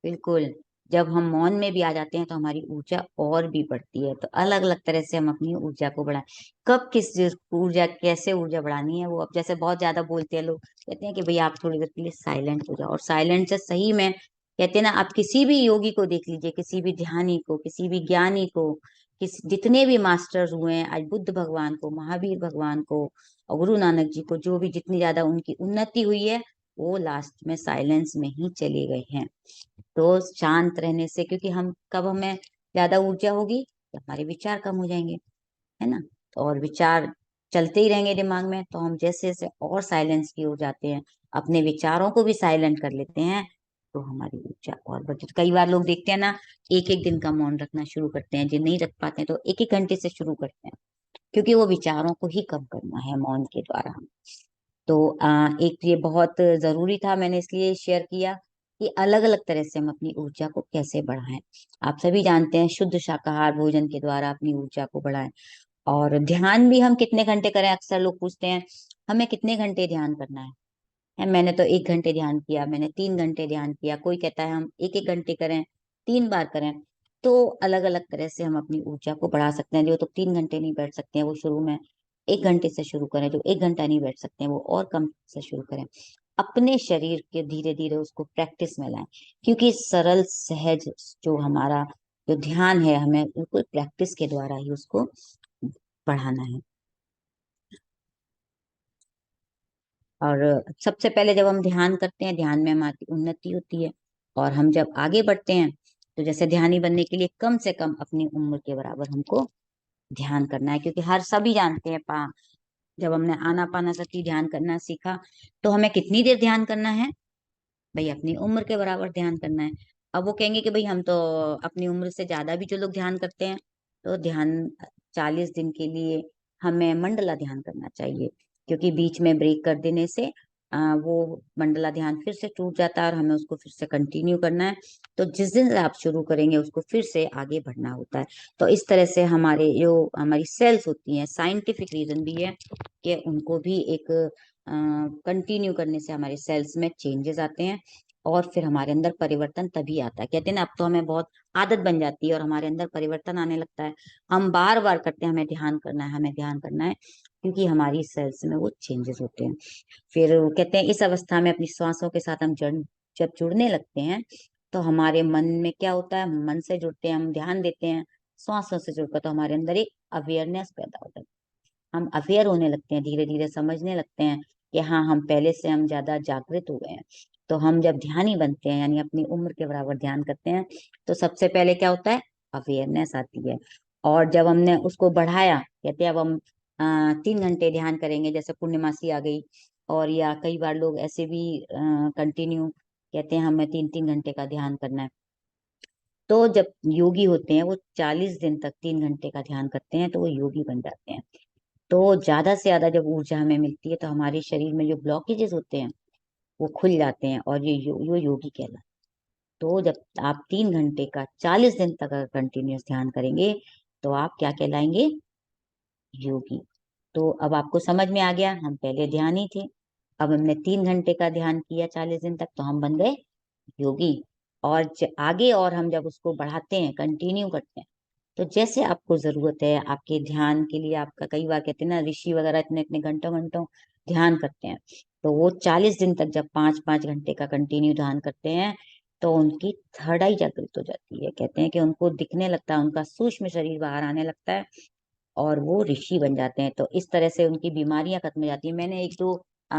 Speaker 1: बिल्कुल, जब हम मौन में भी आ जाते हैं तो हमारी ऊर्जा और भी बढ़ती है। तो अलग अलग तरह से हम अपनी ऊर्जा को बढ़ाएं। कब किस ऊर्जा, कैसे ऊर्जा बढ़ानी है, वो अब जैसे बहुत ज्यादा बोलते हैं लोग, कहते हैं कि भैया आप थोड़ी देर के लिए साइलेंट हो जाओ। और साइलेंट से सही में कहते हैं ना, आप किसी भी योगी को देख लीजिए, किसी भी ध्यानी को, किसी भी ज्ञानी को, जितने भी मास्टर्स हुए हैं आज, बुद्ध भगवान को, महावीर भगवान को और गुरु नानक जी को, जो भी जितनी ज्यादा उनकी उन्नति हुई है, वो लास्ट में साइलेंस में ही चले गए हैं। तो शांत रहने से, क्योंकि हम कब हमें ज्यादा ऊर्जा होगी, तो हमारे विचार कम हो जाएंगे, है ना। और विचार चलते ही रहेंगे दिमाग में, तो हम जैसे जैसे और साइलेंस की ओर जाते हैं, अपने विचारों को भी साइलेंट कर लेते हैं, तो हमारी ऊर्जा और बढ़ती है। कई बार लोग देखते हैं ना, एक एक दिन का मौन रखना शुरू करते हैं, जिन नहीं रख पाते हैं तो एक एक घंटे से शुरू करते हैं, क्योंकि वो विचारों को ही कम करना है मौन के द्वारा। तो एक ये बहुत जरूरी था, मैंने इसलिए शेयर किया कि अलग अलग तरह से हम अपनी ऊर्जा को कैसे बढ़ाएं। आप सभी जानते हैं, शुद्ध शाकाहार भोजन के द्वारा अपनी ऊर्जा को बढ़ाएं। और ध्यान भी हम कितने घंटे करें? अक्सर लोग पूछते हैं हमें कितने घंटे ध्यान करना है। मैंने तो 1 घंटे ध्यान किया, मैंने 3 घंटे ध्यान किया, कोई कहता है हम एक एक घंटे करें, 3 बार करें। तो अलग अलग तरह से हम अपनी ऊर्जा को बढ़ा सकते हैं। जो तो 3 घंटे नहीं बैठ सकते हैं, वो शुरू में 1 घंटे से शुरू करें। जो 1 घंटा नहीं बैठ सकते हैं, वो और कम से शुरू करें। अपने शरीर के धीरे धीरे उसको प्रैक्टिस में लाएं, क्योंकि सरल सहज जो हमारा जो ध्यान है, हमें बिल्कुल प्रैक्टिस के द्वारा ही उसको बढ़ाना है। और सबसे पहले जब हम ध्यान करते हैं, ध्यान में हमारी उन्नति होती है। और हम जब आगे बढ़ते हैं, तो जैसे ध्यानी बनने के लिए कम से कम अपनी उम्र के बराबर हमको ध्यान करना है। क्योंकि हर सभी जानते हैं, जब हमने आनापानासती ध्यान करना सीखा, तो हमें कितनी देर ध्यान करना है भाई? अपनी उम्र के बराबर ध्यान करना है। अब वो कहेंगे कि भाई हम तो अपनी उम्र से ज्यादा भी जो लोग ध्यान करते हैं, तो ध्यान 40 दिन के लिए हमें मंडला ध्यान करना चाहिए, क्योंकि बीच में ब्रेक कर देने से वो मंडला ध्यान फिर से टूट जाता है और हमें उसको फिर से कंटिन्यू करना है। तो जिस दिन से आप शुरू करेंगे, उसको फिर से आगे बढ़ना होता है। तो इस तरह से हमारे जो हमारी सेल्स होती हैं, साइंटिफिक रीजन भी है कि उनको भी एक कंटिन्यू करने से हमारे सेल्स में चेंजेस आते हैं, और फिर हमारे अंदर परिवर्तन तभी आता है। कहते हैं ना, अब तो हमें बहुत आदत बन जाती है और हमारे अंदर परिवर्तन आने लगता है। हम बार बार करते हैं, हमें ध्यान करना है, हमें ध्यान करना है, क्योंकि हमारी सेल्स में वो चेंजेस होते हैं। फिर वो कहते हैं इस अवस्था में अपनी श्वासों के साथ हम जब जुड़ने लगते हैं, तो हमारे मन में क्या होता है, मन से जुड़ते हैं, हम ध्यान देते हैं, श्वासों से जुड़कर, तो हमारे अंदर एक अवेयरनेस पैदा होता है। हम अवेयर होने लगते हैं, धीरे धीरे समझने लगते हैं कि हाँ, हम पहले से हम ज्यादा जागृत हो गए हैं। तो हम जब ध्यानी बनते हैं, यानी अपनी उम्र के बराबर ध्यान करते हैं, तो सबसे पहले क्या होता है, अवेयरनेस आती है। और जब हमने उसको बढ़ाया, कहते हैं अब हम 3 घंटे ध्यान करेंगे, जैसे पूर्णिमासी आ गई, और या कई बार लोग ऐसे भी कंटिन्यू कहते हैं हमें 3 3 घंटे का ध्यान करना है। तो जब योगी होते हैं, वो 40 दिन तक 3 घंटे का ध्यान करते हैं, तो वो योगी बन जाते हैं। तो ज्यादा से ज्यादा जब ऊर्जा हमें मिलती है, तो हमारे शरीर में जो ब्लॉकेजेस होते हैं वो खुल जाते हैं, और ये योगी कहलाते हैं। तो जब आप 3 घंटे का 40 दिन तक अगर कंटिन्यूस ध्यान करेंगे तो आप क्या कहलाएंगे? योगी। तो अब आपको समझ में आ गया, हम पहले ध्यानी थे, अब हमने 3 घंटे का ध्यान किया 40 दिन तक, तो हम बन गए योगी। और आगे और हम जब उसको बढ़ाते हैं, कंटिन्यू करते हैं, तो जैसे आपको जरूरत है आपके ध्यान के लिए, आपका कई बार कहते हैं ना ऋषि वगैरह इतने इतने घंटों घंटों ध्यान करते हैं, तो वो 40 दिन तक जब 5-5 घंटे का कंटिन्यू ध्यान करते हैं तो उनकी थर्ड आई जागृत हो जाती है। कहते हैं कि उनको दिखने लगता है, उनका सूक्ष्म शरीर बाहर आने लगता है और वो ऋषि बन जाते हैं। तो इस तरह से उनकी बीमारियां खत्म हो जाती है। मैंने एक दो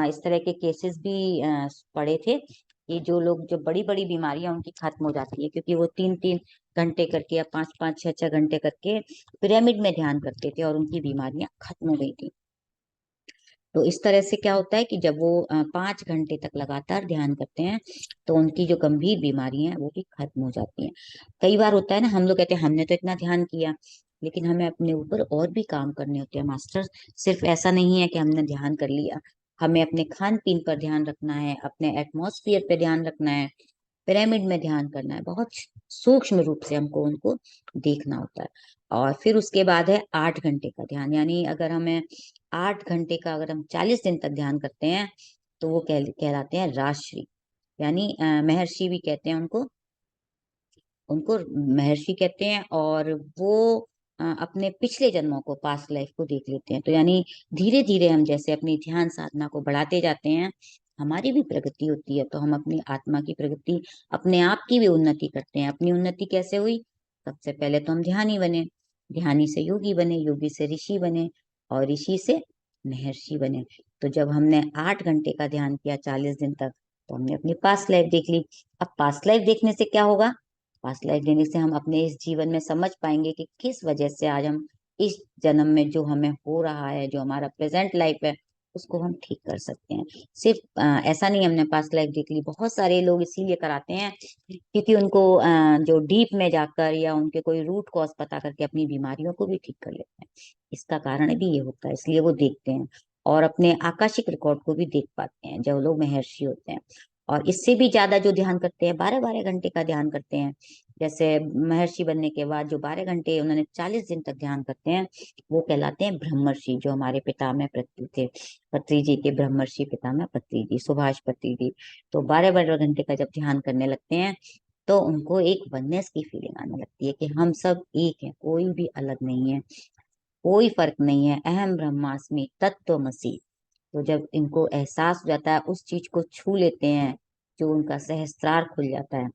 Speaker 1: इस तरह के केसेस भी पढ़े थे कि जो लोग, जो बड़ी बड़ी बीमारियां उनकी खत्म हो जाती है, क्योंकि वो 3-3 घंटे करके या 5-5 6-6 घंटे करके पिरामिड में ध्यान करते थे और उनकी बीमारियां खत्म हो गई थी। तो इस तरह से क्या होता है कि जब वो 5 घंटे तक लगातार ध्यान करते हैं तो उनकी जो गंभीर बीमारियां हैं वो भी खत्म हो जाती हैं। कई बार होता है ना, हम लोग कहते हैं हमने तो इतना ध्यान किया, लेकिन हमें अपने ऊपर और भी काम करने होते हैं मास्टर। सिर्फ ऐसा नहीं है कि हमने ध्यान कर लिया, हमें अपने खान पीन पर ध्यान रखना है, अपने एटमॉस्फेयर पे ध्यान रखना है, पिरामिड में ध्यान करना है, बहुत सूक्ष्म रूप से हमको उनको देखना होता है। और फिर उसके बाद है 8 घंटे का ध्यान, यानी अगर हमें 8 घंटे का, अगर हम 40 दिन तक ध्यान करते हैं तो वो कहलाते हैं राजश्री, यानी महर्षि भी कहते हैं उनको, उनको महर्षि कहते हैं। और वो अपने पिछले जन्मों को, पास्ट लाइफ को देख लेते हैं। तो यानी धीरे धीरे हम जैसे अपनी ध्यान साधना को बढ़ाते जाते हैं, हमारी भी प्रगति होती है। तो हम अपनी आत्मा की प्रगति, अपने आप की भी उन्नति करते हैं। अपनी उन्नति कैसे हुई? सबसे पहले तो हम ध्यानी बने, ध्यानी से योगी बने, योगी से ऋषि बने और ऋषि से महर्षि बने। तो जब हमने 8 घंटे का ध्यान किया 40 दिन तक, तो हमने अपनी पास्ट लाइफ देख ली। अब पास्ट लाइफ देखने से क्या होगा? पास्ट लाइफ देने से हम अपने इस जीवन में समझ पाएंगे कि किस वजह से आज हम इस जन्म में जो हमें हो रहा है, जो हमारा प्रेजेंट लाइफ है, उसको हम ठीक कर सकते हैं। सिर्फ ऐसा नहीं हमने पास्ट लाइफ देख ली, बहुत सारे लोग इसीलिए कराते हैं क्योंकि उनको जो डीप में जाकर या उनके कोई रूट कॉज पता करके अपनी बीमारियों को भी ठीक कर लेते हैं। इसका कारण भी ये होता है, इसलिए वो देखते हैं और अपने आकाशिक रिकॉर्ड को भी देख पाते हैं जो लोग महर्षि होते हैं। और इससे भी ज्यादा जो ध्यान करते हैं, 12-12 घंटे का ध्यान करते हैं, जैसे महर्षि बनने के बाद जो 12 घंटे उन्होंने 40 दिन तक ध्यान करते हैं, वो कहलाते हैं ब्रह्मर्षि। जो हमारे पितामह पृथ्वी थे, पत्री जी के ब्रह्मर्षि पितामह पत्री जी, सुभाष पत्री जी, तो 12-12 घंटे का जब ध्यान करने लगते हैं तो उनको एक वननेस की फीलिंग आने लगती है कि हम सब एक हैं, कोई भी अलग नहीं है, कोई फर्क नहीं है, अहम ब्रह्मास्मि तत्त्वमसि। तो जब इनको एहसास हो जाता है, उस चीज को छू लेते हैं, जो उनका सहस्त्रार खुल जाता है,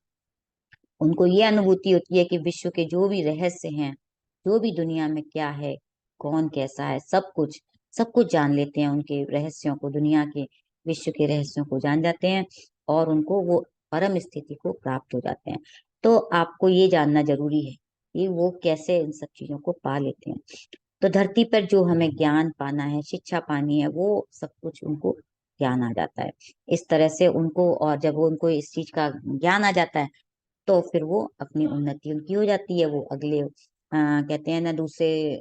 Speaker 1: उनको ये अनुभूति होती है कि विश्व के जो भी रहस्य हैं, जो भी दुनिया में क्या है, कौन कैसा है, सब कुछ, सब कुछ जान लेते हैं। उनके रहस्यों को, दुनिया के, विश्व के रहस्यों को जान जाते हैं और उनको वो परम स्थिति को प्राप्त हो जाते हैं। तो आपको ये जानना जरूरी है कि वो कैसे इन सब चीजों को पा लेते हैं। तो धरती पर जो हमें ज्ञान पाना है, शिक्षा पानी है, वो सब कुछ उनको ज्ञान आ जाता है इस तरह से उनको। और जब वो उनको इस चीज का ज्ञान आ जाता है तो फिर वो अपनी उन्नति उनकी हो जाती है। वो अगले कहते हैं ना दूसरे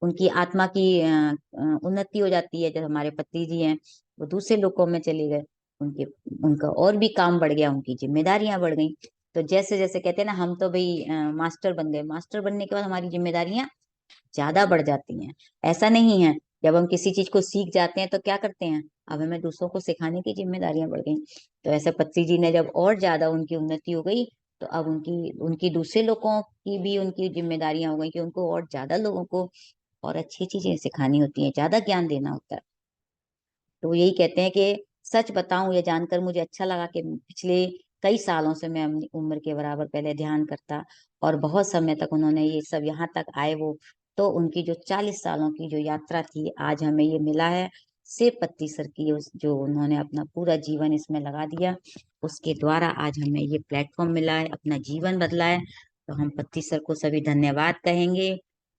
Speaker 1: उनकी आत्मा की उन्नति हो जाती है। जब हमारे पति जी हैं, वो दूसरे लोकों में चले गए, उनके उनका और भी काम बढ़ गया, उनकी जिम्मेदारियां बढ़ गई। तो जैसे जैसे कहते हैं ना, हम तो भाई मास्टर बन गए, मास्टर बनने के बाद हमारी जिम्मेदारियां ज्यादा बढ़ जाती हैं। ऐसा नहीं है, जब हम किसी चीज को सीख जाते हैं तो क्या करते हैं, अब हमें दूसरों को सिखाने की जिम्मेदारियां बढ़ गई। तो ऐसे पत्ती जी ने जब और ज्यादा उनकी उन्नति हो गई, तो अब उनकी उनकी दूसरे लोगों की भी उनकी जिम्मेदारियां हो गई कि उनको और ज्यादा लोगों को और अच्छी चीजें सिखानी होती हैं, ज्यादा ज्ञान देना होता है। तो यही कहते हैं कि सच बताऊं, ये जानकर मुझे अच्छा लगा कि पिछले कई सालों से मैं अपनी उम्र के बराबर पहले ध्यान करता और बहुत समय तक उन्होंने ये सब यहाँ तक आए वो। तो उनकी जो 40 सालों की जो यात्रा थी, आज हमें ये मिला है सिर्फ पत्ती सर की, जो उन्होंने अपना पूरा जीवन इसमें लगा दिया, उसके द्वारा आज हमें ये प्लेटफॉर्म मिला है, अपना जीवन बदला है। तो हम पत्ती सर को सभी धन्यवाद कहेंगे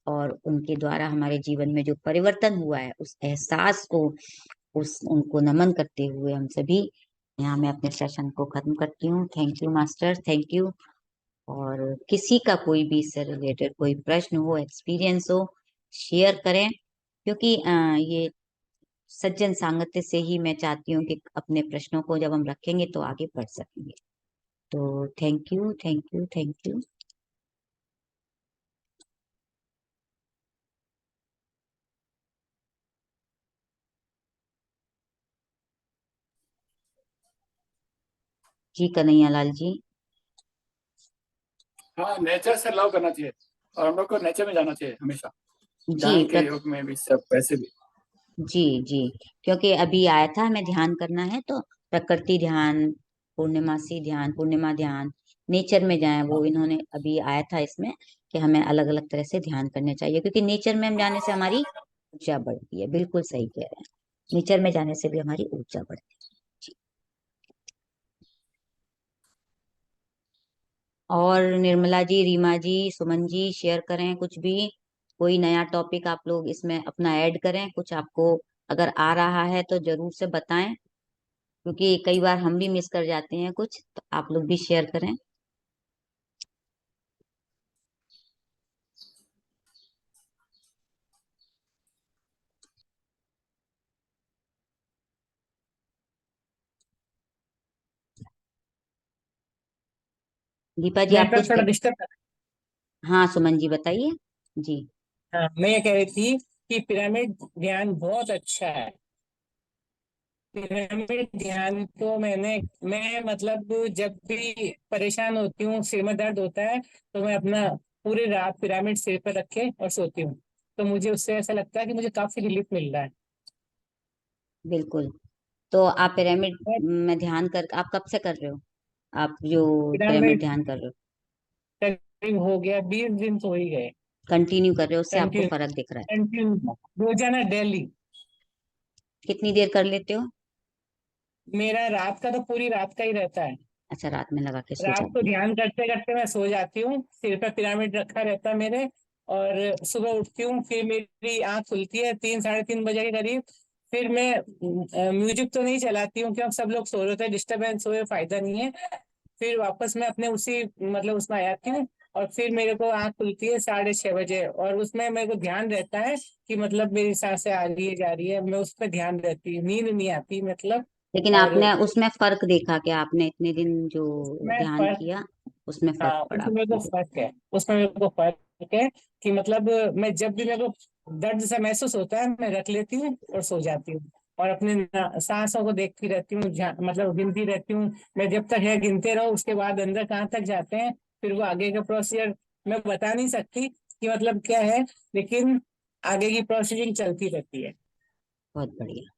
Speaker 1: और उनके द्वारा हमारे जीवन में जो परिवर्तन हुआ है, उस एहसास को, उस उनको नमन करते हुए हम सभी यहाँ मैं अपने सेशन को खत्म करती हूँ। Thank you master, thank you. और किसी का कोई भी इससे रिलेटेड कोई प्रश्न हो, एक्सपीरियंस हो, शेयर करें, क्योंकि ये सज्जन सांगत्य से ही मैं चाहती हूँ कि अपने प्रश्नों को जब हम रखेंगे तो आगे बढ़ सकेंगे। तो thank you, thank you, thank you. जी कन्हैया लाल जी।
Speaker 4: हाँ, नेचर से लव करना चाहिए और हम लोग को नेचर में जाना चाहिए हमेशा,
Speaker 1: जी
Speaker 4: ध्यान के योग में भी, सब वैसे भी।
Speaker 1: जी जी, क्योंकि अभी आया था हमें ध्यान करना है, तो प्रकृति ध्यान, पूर्णिमासी ध्यान, पूर्णिमा ध्यान, नेचर में जाएं, वो इन्होंने अभी आया था इसमें कि हमें अलग अलग तरह से ध्यान करने चाहिए, क्योंकि नेचर में हम जाने से हमारी ऊर्जा बढ़ती है। बिल्कुल सही कह रहे हैं, नेचर में जाने से भी हमारी ऊर्जा बढ़ती है। जी। और निर्मला जी, रीमा जी, सुमन जी शेयर करें कुछ भी, कोई नया टॉपिक आप लोग इसमें अपना ऐड करें, कुछ आपको अगर आ रहा है तो जरूर से बताएं, क्योंकि कई बार हम भी मिस कर जाते हैं कुछ, तो आप लोग भी शेयर करें। दीपा जी आप
Speaker 6: नेटवर्क
Speaker 1: कुछ
Speaker 6: थोड़ा डिस्टर्ब।
Speaker 1: हाँ सुमन जी बताइए। जी।
Speaker 6: हाँ, मैं ये कह रही थी कि पिरामिड ध्यान बहुत अच्छा है। पिरामिड ध्यान तो मैं मतलब जब भी परेशान होती हूँ, सिर में दर्द होता है, तो मैं अपना पूरी रात पिरामिड सिर पर रखे और सोती हूँ। तो मुझे उससे ऐसा लगता है कि मुझे काफी रिलीफ मिल रहा है।
Speaker 1: बिल्कुल। तो आप पिरामिड
Speaker 6: और
Speaker 1: में ध्यान कर, आप कब से कर रहे हो, आप जो पिरामिड
Speaker 6: पिरामिड
Speaker 1: ध्यान कर रहे हो?
Speaker 6: करीब हो गया 20 दिन तो हो ही गए।
Speaker 1: कंटिन्यू कर रहे हो, उससे आपको
Speaker 6: कंटिन्यू
Speaker 1: फर्क दिख रहा है?
Speaker 6: कंटिन्यू रोजाना डेली।
Speaker 1: कितनी देर कर लेते हो?
Speaker 6: मेरा रात का तो पूरी रात का ही रहता है।
Speaker 1: अच्छा, रात में लगा के सो
Speaker 6: रात को
Speaker 1: जाते
Speaker 6: ध्यान करते करते मैं सो जाती हूँ, सिर पर पिरामिड रखा रहता है मेरे। और सुबह उठती हूँ, फिर मेरी आंख खुलती है 3 साढ़े 3 बजे के करीब। फिर मैं म्यूजिक तो नहीं चलाती हूँ, क्योंकि सब लोग सो रहे थे, डिस्टरबेंस हुए फायदा नहीं है। फिर वापस मैं अपने उसी मतलब उसमें आ जाती हूँ। और फिर मेरे को आंख खुलती है 6:30 बजे, और उसमें मेरे को ध्यान रहता है कि मतलब मेरी सांसें आ रही है जा रही है, मैं उस पर ध्यान रहती हूँ, नींद नहीं आती मतलब।
Speaker 1: लेकिन
Speaker 6: और
Speaker 1: आपने उसमें फर्क देखा क्या, आपने इतने दिन जो
Speaker 6: उसमें
Speaker 1: ध्यान
Speaker 6: फर्क,
Speaker 1: किया उसमें फर्क
Speaker 6: हाँ
Speaker 1: पड़ा
Speaker 6: उसमें मेरे को
Speaker 1: आपको?
Speaker 6: फर्क है, उसमें मेरे को फर्क है कि मतलब मैं जब भी मेरे को दर्द सा महसूस होता है, मैं रख लेती हूँ और सो जाती हूँ। और अपने सांसों को देखती रहती हूँ, मतलब गिनती रहती हूँ। मैं जब तक है गिनते रहो, उसके बाद अंदर कहाँ तक जाते हैं, फिर वो आगे का प्रोसीजर मैं बता नहीं सकती कि मतलब क्या है, लेकिन आगे की प्रोसीजिंग चलती रहती है।
Speaker 1: बहुत बढ़िया।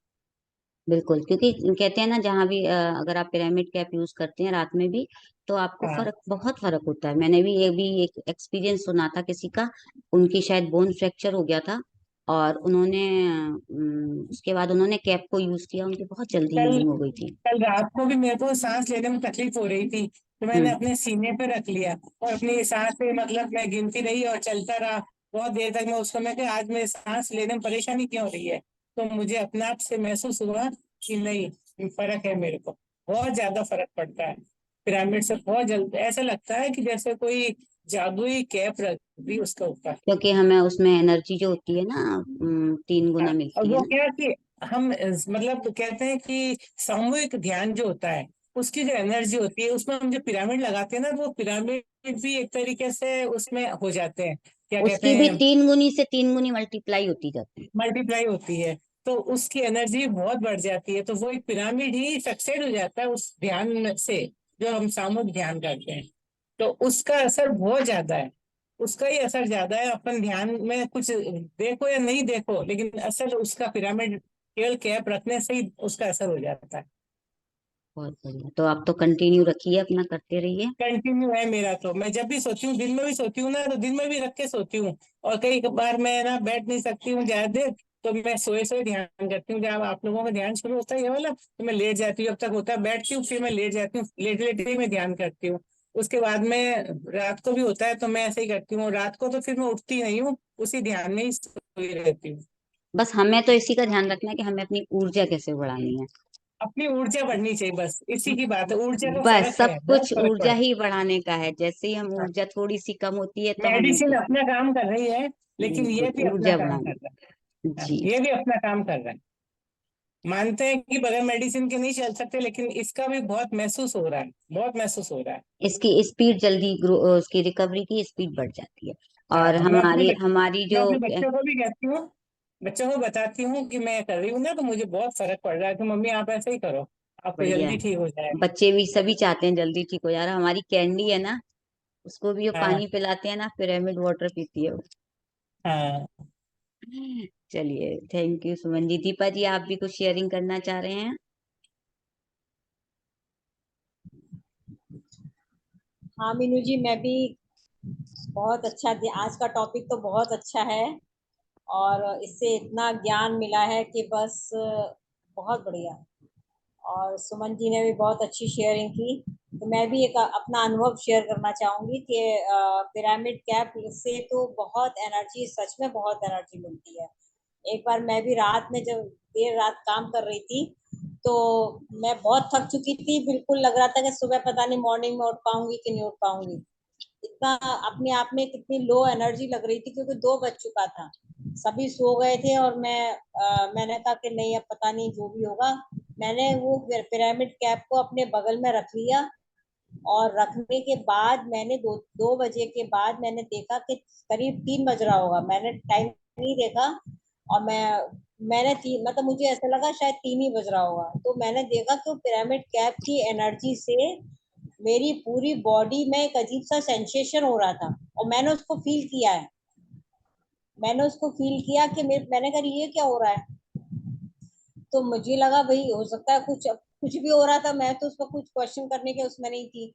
Speaker 1: बिल्कुल, क्योंकि कहते हैं ना, जहाँ भी अगर आप पिरामिड कैप यूज करते हैं रात में भी, तो आपको
Speaker 6: हाँ,
Speaker 1: फर्क, बहुत फर्क होता है। मैंने भी ये भी एक एक्सपीरियंस सुना था किसी का, उनकी शायद बोन फ्रैक्चर हो गया था, और उन्होंने उसके बाद उन्होंने कैप को यूज किया, उनकी बहुत जल्दी
Speaker 6: कल
Speaker 1: हीलिंग हो गई थी।
Speaker 6: कल रात को भी मेरे को सांस लेने में तकलीफ हो रही थी, तो मैंने
Speaker 1: हम्म।
Speaker 6: अपने सीने पे रख लिया और अपनी सांस पे मतलब मैं गिनती रही और चलता रहा बहुत देर तक। मैं उसको मैं कहा, आज मेरे सांस लेने में परेशानी क्यों हो रही है? तो मुझे अपने आप से महसूस हुआ कि नहीं, फर्क है, मेरे को बहुत ज्यादा फर्क पड़ता है। पिरामिड से बहुत जल्द ऐसा लगता है कि जैसे कोई जादुई कैप रख दी उसके ऊपर।
Speaker 1: क्योंकि हमें उसमें एनर्जी जो होती है ना, 3 गुना
Speaker 6: हाँ, और
Speaker 1: मिलती है
Speaker 6: वो
Speaker 1: ना।
Speaker 6: क्या कि हम मतलब कहते हैं कि सामूहिक ध्यान जो होता है, उसकी जो एनर्जी होती है, उसमें हम जो पिरामिड लगाते हैं ना, वो पिरामिड भी एक तरीके से उसमें हो जाते हैं, क्या कहते
Speaker 1: उसकी भी
Speaker 6: हैं,
Speaker 1: 3 गुनी से 3 गुनी मल्टीप्लाई होती जाती है।
Speaker 6: मल्टीप्लाई होती है। तो उसकी एनर्जी बहुत बढ़ जाती है, तो वो एक पिरामिड ही सक्सेड हो जाता है उस ध्यान से, जो हम सामूहिक ध्यान करते हैं। तो उसका असर बहुत ज्यादा है, उसका ही असर ज्यादा है। अपन ध्यान में कुछ देखो या नहीं देखो, लेकिन असर उसका पिरामिड केवल कैप रखने से ही उसका असर हो जाता है।
Speaker 1: बहुत बढ़िया, तो आप तो कंटिन्यू रखिए, अपना करते रहिए।
Speaker 6: कंटिन्यू है मेरा, तो मैं जब भी सोती हूँ, दिन में भी सोती हूँ ना, तो दिन में भी रख के सोती हूँ। और कई बार मैं ना बैठ नहीं सकती हूँ ज्यादा देर, तो मैं सोए सोए ध्यान करती हूँ। जब आप लोगों का ध्यान शुरू होता है ये वाला, तो मैं लेट जाती हूँ, जब तक होता है बैठती हूँ, फिर मैं लेट जाती हूँ, लेट लेट ही मैं ध्यान करती हूँ। उसके बाद में रात को भी होता है, तो मैं ऐसे ही करती हूँ। रात को तो फिर मैं उठती नहीं हूँ, उसी ध्यान में ही सोई रहती हूँ।
Speaker 1: बस हमें तो इसी का ध्यान रखना है कि हमें अपनी ऊर्जा कैसे बढ़ानी है।
Speaker 6: अपनी ऊर्जा बढ़नी चाहिए, बस इसी की बात है, ऊर्जा का
Speaker 1: बस
Speaker 6: फर्क
Speaker 1: सब
Speaker 6: है, बहुत
Speaker 1: कुछ
Speaker 6: फर्क
Speaker 1: ऊर्जा
Speaker 6: पड़ता
Speaker 1: ही बढ़ाने का है, जैसे ही हम
Speaker 6: है।
Speaker 1: ऊर्जा थोड़ी सी कम होती है तो हमें
Speaker 6: मेडिसिन अपना काम कर रही है, लेकिन ये
Speaker 1: बिल्कुल
Speaker 6: भी अपना
Speaker 1: ऊर्जा
Speaker 6: काम
Speaker 1: बढ़ानी।
Speaker 6: कर रहा है। हाँ,
Speaker 1: जी।
Speaker 6: ये भी अपना काम कर रहा है। मानते हैं कि बगैर मेडिसिन के नहीं चल सकते, लेकिन इसका भी बहुत महसूस हो रहा है, बहुत महसूस हो रहा है।
Speaker 1: इसकी स्पीड जल्दी उसकी रिकवरी की स्पीड बढ़ जाती है। और
Speaker 6: हाँ,
Speaker 1: हमारी हमारी
Speaker 6: मैं
Speaker 1: जो
Speaker 6: अपने बच्चों को भी कहती हूँ, बच्चों को बताती हूँ कि मैं कर रही हूँ ना, तो मुझे बहुत फर्क पड़ रहा है, तो मम्मी आप ऐसे ही करो, आपको
Speaker 1: बढ़िया
Speaker 6: जल्दी
Speaker 1: है,
Speaker 6: ठीक हो जाएगा।
Speaker 1: बच्चे भी सभी चाहते हैं जल्दी ठीक हो जा रहा। हमारी कैंडी है ना, उसको भी वो
Speaker 6: हाँ।
Speaker 1: पानी पिलाते हैं ना, पिरामिड वाटर पीती है वो।
Speaker 6: हाँ।
Speaker 1: चलिए, थैंक यू सुमन जी। दीपा जी, आप भी कुछ शेयरिंग करना चाह रहे हैं?
Speaker 3: हाँ मीनू जी, मैं भी बहुत अच्छा आज का टॉपिक तो बहुत अच्छा है, और इससे इतना ज्ञान मिला है कि बस बहुत बढ़िया। और सुमन जी ने भी बहुत अच्छी शेयरिंग की। तो मैं भी एक अपना अनुभव शेयर करना चाहूंगी कि पिरामिड कैप से तो बहुत एनर्जी, सच में बहुत एनर्जी मिलती है। एक बार मैं भी रात में जब देर रात काम कर रही थी, तो मैं बहुत थक चुकी थी, बिल्कुल लग रहा था कि सुबह पता नहीं मॉर्निंग में उठ पाऊंगी कि नहीं उठ पाऊंगी। इतना अपने आप में कितनी लो एनर्जी लग रही थी, क्योंकि 2 बज चुका था, सभी सो गए थे, और मैंने कहा कि नहीं, अब पता नहीं जो भी होगा। मैंने वो पिरामिड कैप को अपने बगल में रख लिया, और रखने के बाद मैंने 2 बजे के बाद मैंने देखा कि करीब 3 बज रहा होगा, मैंने टाइम नहीं देखा। और मैंने मतलब मुझे ऐसा लगा शायद 3 ही बज रहा होगा, तो मैंने देखा कि पिरामिड कैप की एनर्जी से मेरी पूरी बॉडी में एक अजीब सा सेंसेशन हो रहा था, और मैंने उसको फील किया है। मैंने उसको फील किया कि मैंने कहा ये क्या हो रहा है। तो मुझे लगा भाई हो सकता है कुछ भी हो रहा था, मैं तो उसको कुछ क्वेश्चन करने के उसमें नहीं थी।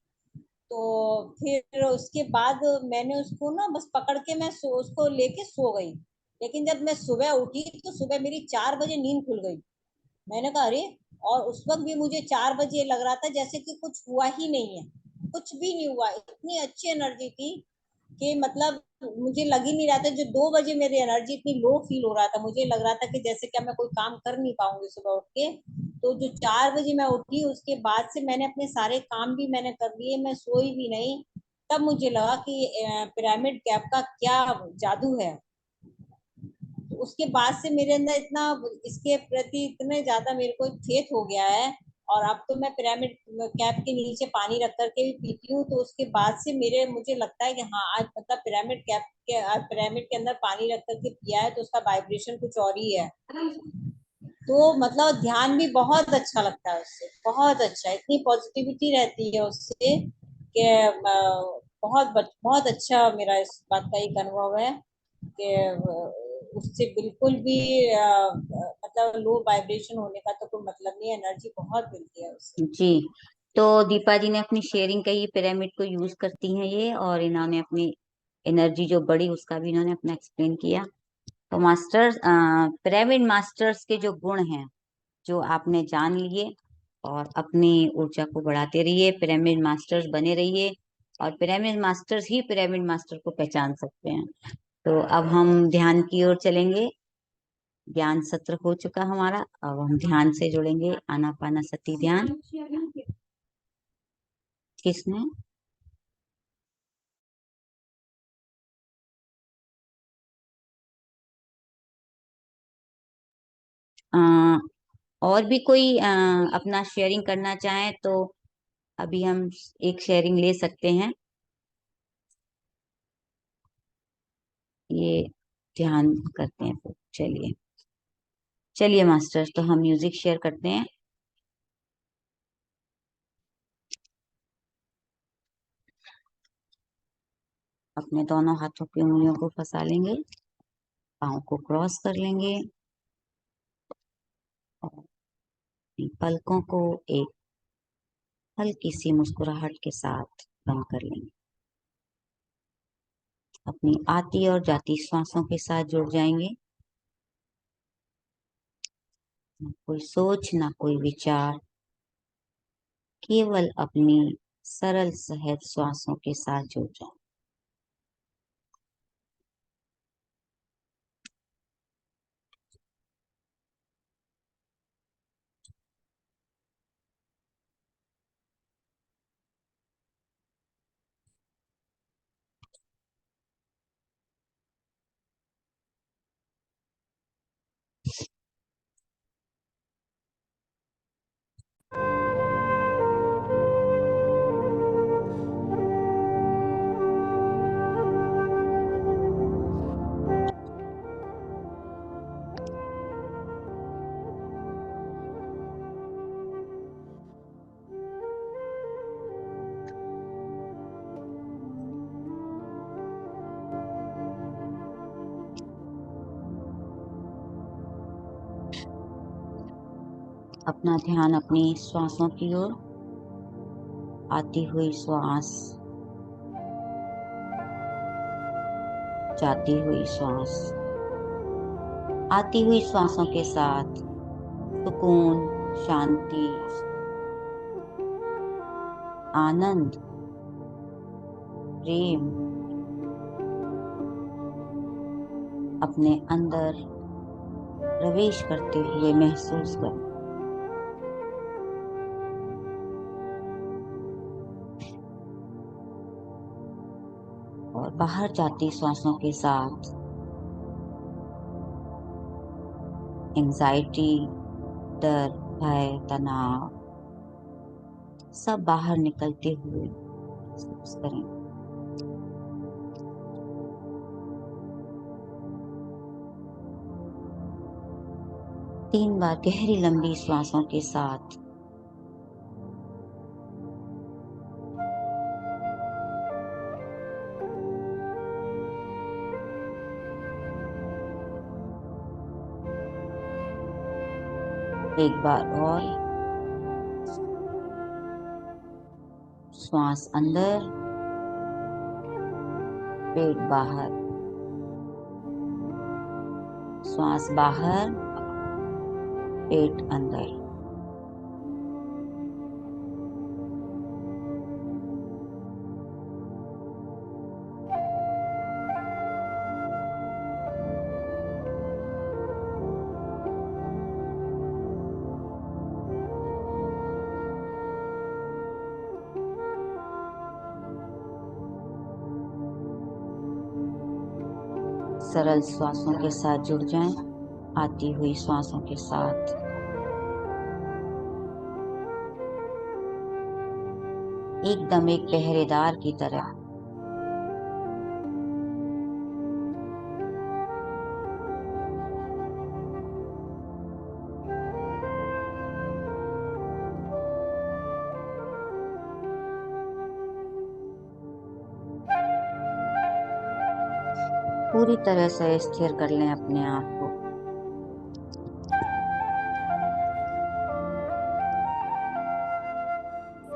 Speaker 3: तो फिर उसके बाद मैंने उसको ना बस पकड़ के उसको लेके सो गई। लेकिन जब मैं सुबह उठी तो सुबह मेरी 4 बजे नींद खुल गई। मैंने कहा अरे, और उस वक्त भी मुझे 4 बजे लग रहा था जैसे कि कुछ हुआ ही नहीं है, कुछ भी नहीं हुआ, इतनी अच्छी एनर्जी थी कि मतलब मुझे लग ही नहीं रहा था। जो 2 बजे मेरी एनर्जी इतनी लो फील हो रहा था, मुझे लग रहा था कि जैसे कि मैं कोई काम कर नहीं पाऊंगी सुबह उठ के। तो जो 4 बजे मैं उठी, उसके बाद से मैंने अपने सारे काम भी मैंने कर लिए, मैं सोई भी नहीं। तब मुझे लगा कि पिरामिड कैप का क्या जादू है। तो उसके बाद से मेरे अंदर इतना, इसके प्रति इतने ज्यादा मेरे को फेथ हो गया है। और अब तो मैं पिरामिड कैप के नीचे पानी रख करके भी पीती हूँ, तो उसके बाद से मुझे लगता है कि हाँ, आज मतलब पिरामिड के अंदर पानी रख करके पिया है, तो उसका वाइब्रेशन कुछ और ही है। तो मतलब ध्यान भी बहुत अच्छा लगता है उससे, बहुत अच्छा, इतनी पॉजिटिविटी रहती है उससे कि बहुत अच्छा मेरा इस बात का एक अनुभव है कि उससे बिल्कुल भी मतलब लो वाइब्रेशन होने का तो कोई मतलब नहीं है, एनर्जी बहुत मिलती है उससे।
Speaker 1: जी, तो दीपा जी ने अपनी शेयरिंग कही, पिरामिड को यूज करती हैं ये, और इन्होंने अपनी एनर्जी जो बढ़ी उसका भी इन्होंने अपना एक्सप्लेन किया। तो मास्टर्स, पिरामिड मास्टर्स के जो गुण हैं, जो आपने जान लिए, और अपनी ऊर्जा को बढ़ाते रहिए, पिरामिड मास्टर्स बने रहिए। और पिरामिड मास्टर्स ही पिरामिड मास्टर को पहचान सकते हैं। तो अब हम ध्यान की ओर चलेंगे। ज्ञान सत्र हो चुका हमारा, अब हम ध्यान से जुड़ेंगे, आनापानसति ध्यान। किसने? अ, और भी कोई अपना शेयरिंग करना चाहें तो अभी हम एक शेयरिंग ले सकते हैं। ये ध्यान करते हैं तो चलिए, चलिए मास्टर, तो हम म्यूजिक शेयर करते हैं। अपने दोनों हाथों की उंगलियों को फंसा लेंगे, पाँव को क्रॉस कर लेंगे, और अपनी पलकों को एक हल्की सी मुस्कुराहट के साथ बंद कर लेंगे। अपनी आती और जाती सांसों के साथ जुड़ जाएंगे। ना कोई सोच, ना कोई विचार, केवल अपनी सरल सहज श्वासों के साथ जुड़ जाएं। अपना ध्यान अपनी श्वासों की ओर, आती हुई श्वास, जाती हुई श्वास। आती हुई श्वासों के साथ सुकून, शांति, आनंद, प्रेम अपने अंदर प्रवेश करते हुए महसूस करें। और बाहर जाती श्वासों के साथ एंजाइटी, डर, भय, तनाव सब बाहर निकलते हुए महसूस करें। तीन बार गहरी लंबी श्वासों के साथ एक बार और श्वास अंदर, पेट बाहर, श्वास बाहर, पेट अंदर। सरल श्वासों के साथ जुड़ जाएं, आती हुई श्वासों के साथ। एकदम एक पहरेदार की तरह पूरी तरह से स्थिर कर लें अपने आप को।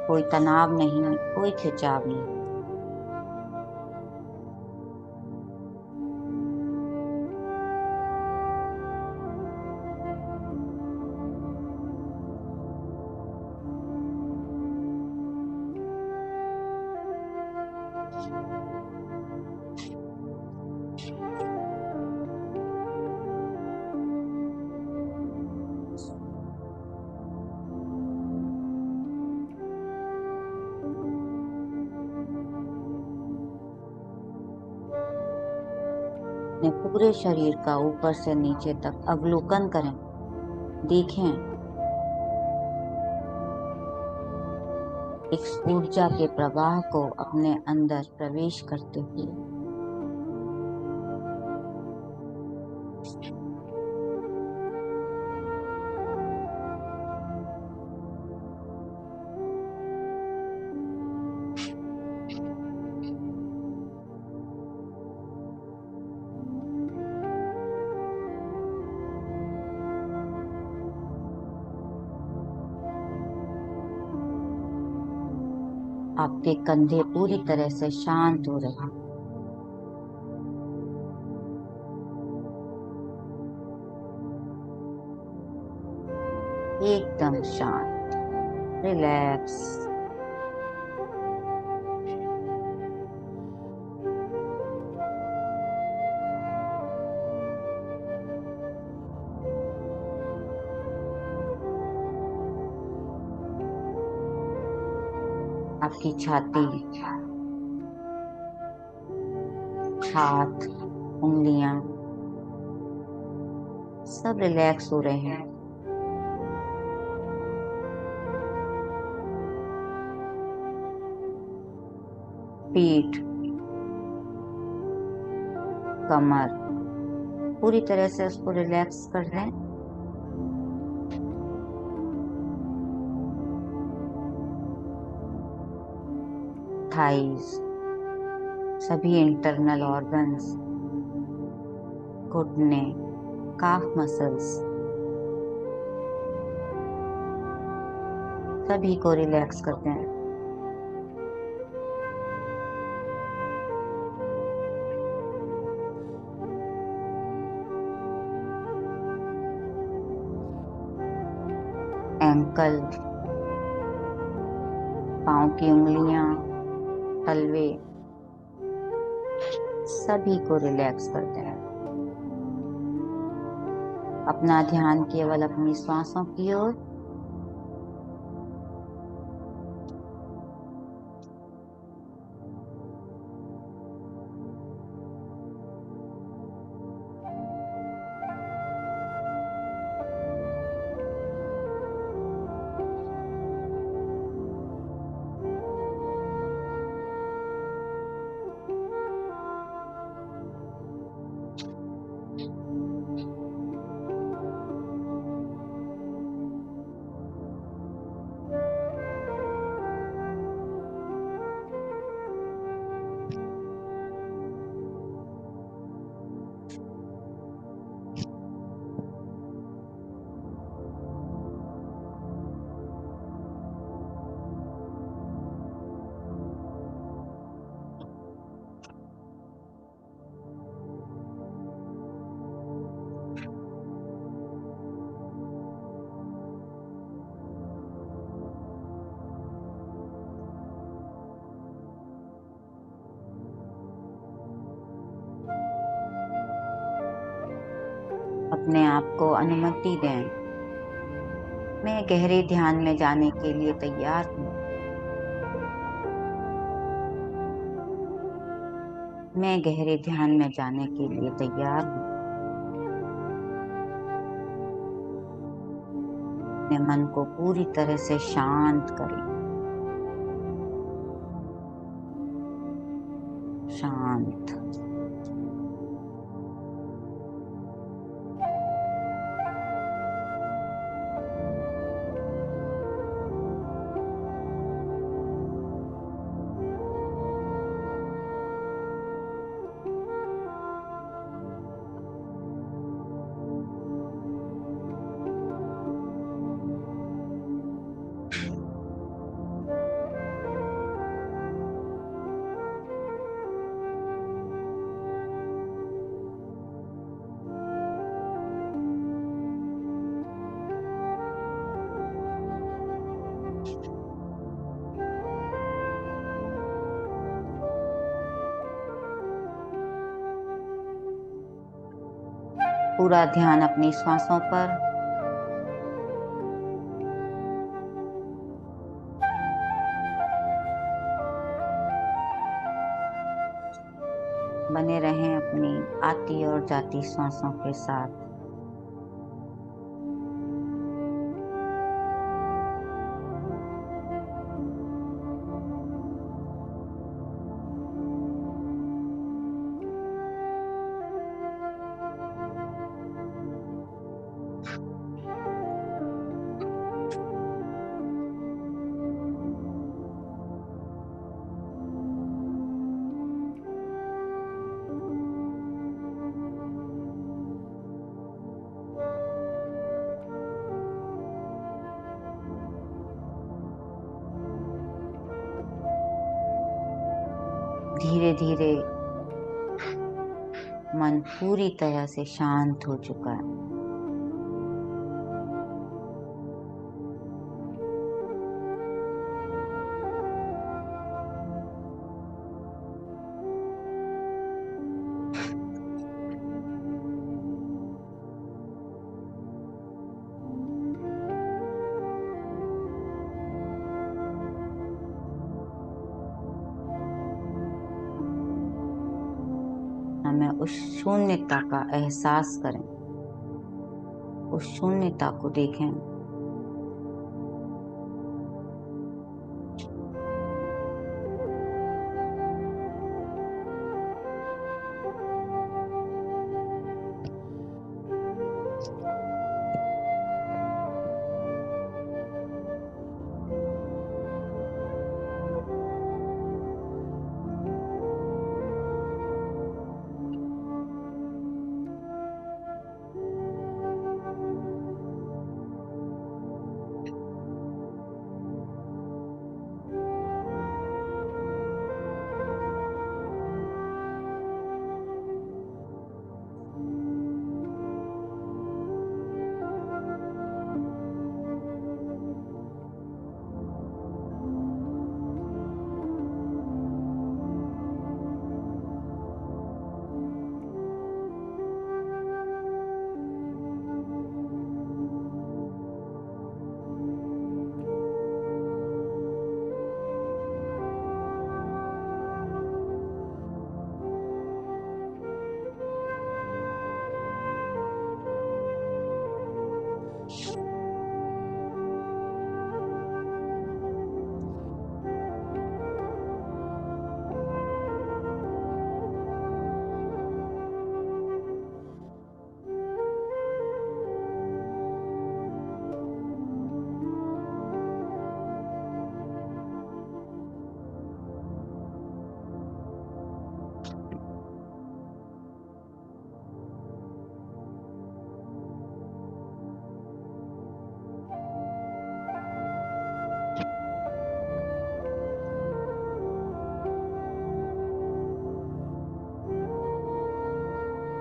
Speaker 1: कोई तनाव नहीं, कोई खिंचाव नहीं। अपने पूरे शरीर का ऊपर से नीचे तक अवलोकन करें, देखें इस ऊर्जा के प्रवाह को अपने अंदर प्रवेश करते हुए। आपके कंधे पूरी तरह से शांत हो रहे हैं। एकदम शांत, रिलैक्स। आपकी छाती, हाथ, उंगलियां सब रिलैक्स हो रहे हैं। पीठ, कमर पूरी तरह से उसको रिलैक्स कर लें। थाइज, सभी इंटरनल ऑर्गन्स, घुटने, काफ मसल्स सभी को रिलैक्स करते हैं। एंकल, पाँव की उंगलियां, तलवे, सभी को रिलैक्स करते हैं। अपना ध्यान केवल अपनी श्वासों की ओर। अपने आप को अनुमति दें, मैं गहरे ध्यान में जाने के लिए तैयार हूँ। मैं गहरे ध्यान में जाने के लिए तैयार हूँ। अपने मन को पूरी तरह से शांत करें। शांत। पूरा ध्यान अपनी श्वासों पर। बने रहें अपनी आती और जाती श्वासों के साथ। धीरे धीरे मन पूरी तरह से शांत हो चुका है। हमें उस शून्यता का एहसास करें, उस शून्यता को देखें।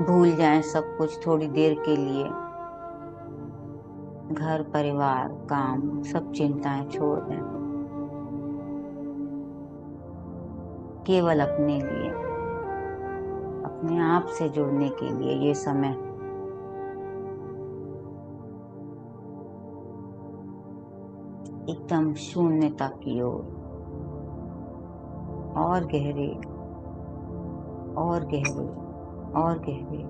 Speaker 1: भूल जाएं सब कुछ थोड़ी देर के लिए। घर परिवार काम सब चिंताएं छोड़ दें, केवल अपने लिए, अपने आप से जुड़ने के लिए ये समय एकदम शून्यता की ओर, और गहरे और गहरे और गहरे।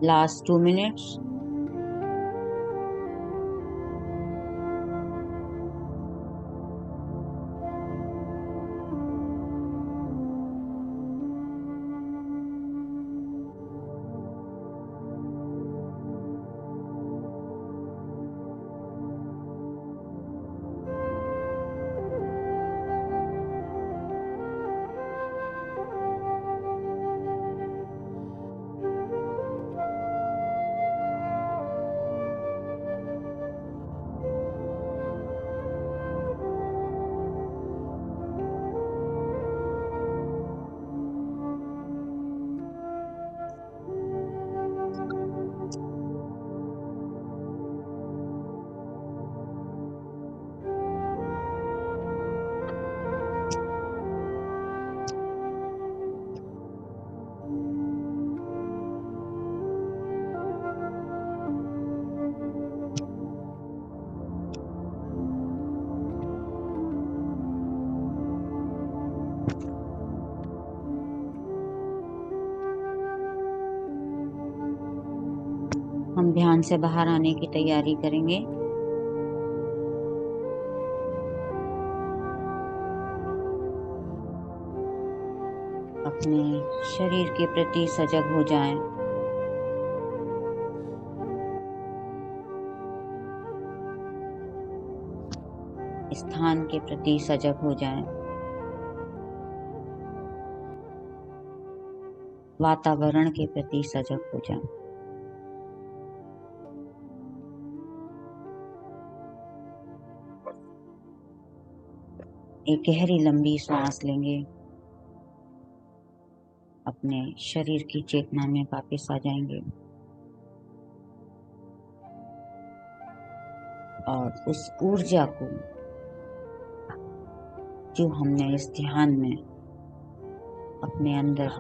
Speaker 1: Last 2 minutes. हम ध्यान से बाहर आने की तैयारी करेंगे। अपने शरीर के प्रति सजग हो जाएं। स्थान के प्रति सजग हो जाएं। वातावरण के प्रति सजग हो जाएं। एक गहरी लंबी सांस लेंगे। अपने शरीर की चेतना में वापस आ जाएंगे और उस ऊर्जा को जो हमने इस ध्यान में अपने अंदर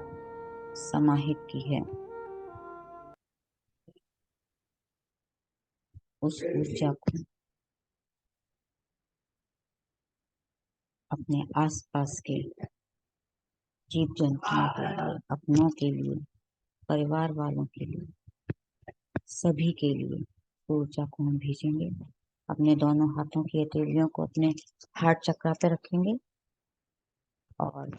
Speaker 1: समाहित की है, उस ऊर्जा को अपने आसपास के जीव जंतुओं के लिए, अपनों के लिए, परिवार वालों के लिए, सभी के लिए ऊर्जा को हम भेजेंगे। अपने दोनों हाथों की हथेलियों को अपने हार्ट चक्र पे रखेंगे और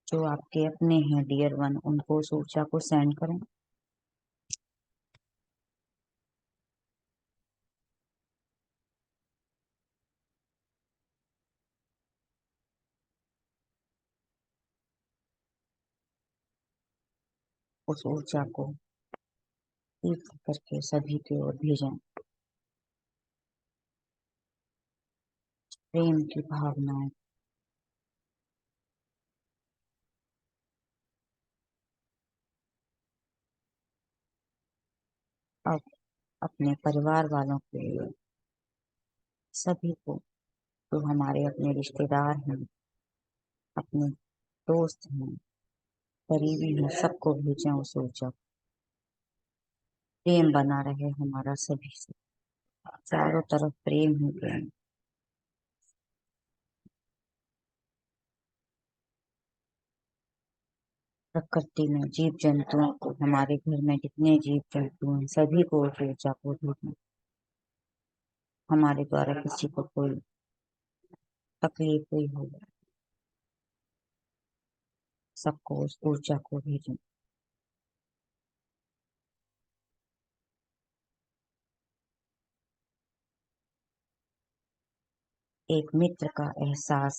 Speaker 1: जो आपके अपने हैं डियर वन, उनको उस ऊर्जा को सेंड करें। उस ऊर्जा को एक करके सभी की ओर भेजें। प्रेम की भावनाएं, अब अपने परिवार वालों के लिए, सभी को, जो हमारे अपने रिश्तेदार हैं, अपने दोस्त हैं, करीबी हैं, सबको भेजें उस ऊर्जा को। प्रेम बना रहे हमारा सभी से, चारों तरफ प्रेम ही प्रेम। प्रकृति में जीव जंतुओं को, हमारे घर में जितने जीव जंतु हैं, सभी को उस ऊर्जा को भेजें। हमारे द्वारा किसी को कोई तकलीफ हुई हो, सबको उस ऊर्जा को भेजें। एक मित्र का एहसास,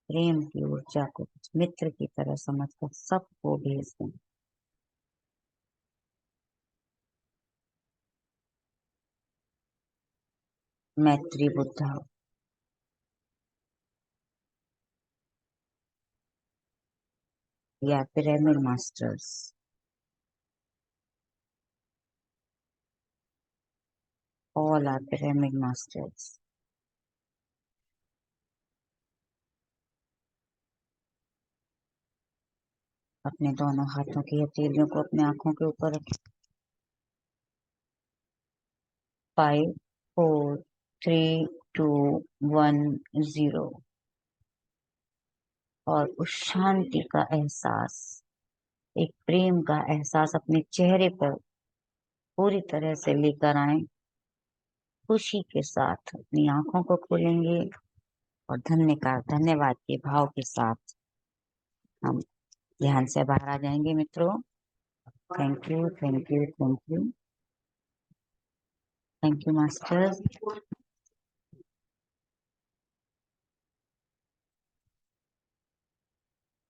Speaker 1: प्रेम की ऊर्जा को मित्र की तरह समझकर सबको भेज दें। मैत्री बुद्धा, या pyramid masters, all are pyramid masters. अपने दोनों हाथों की हथेलियों को अपने आंखों के ऊपर रखें। 5 4 3 2 1 0 और उस शांति का एहसास एक प्रेम का एहसास अपने चेहरे पर पूरी तरह से लेकर आए। खुशी के साथ अपनी आंखों को खोलेंगे और धन्यवाद के भाव के साथ हम ध्यान से बाहर आ जाएंगे मित्रों। Thank you, thank you, thank you, thank you master.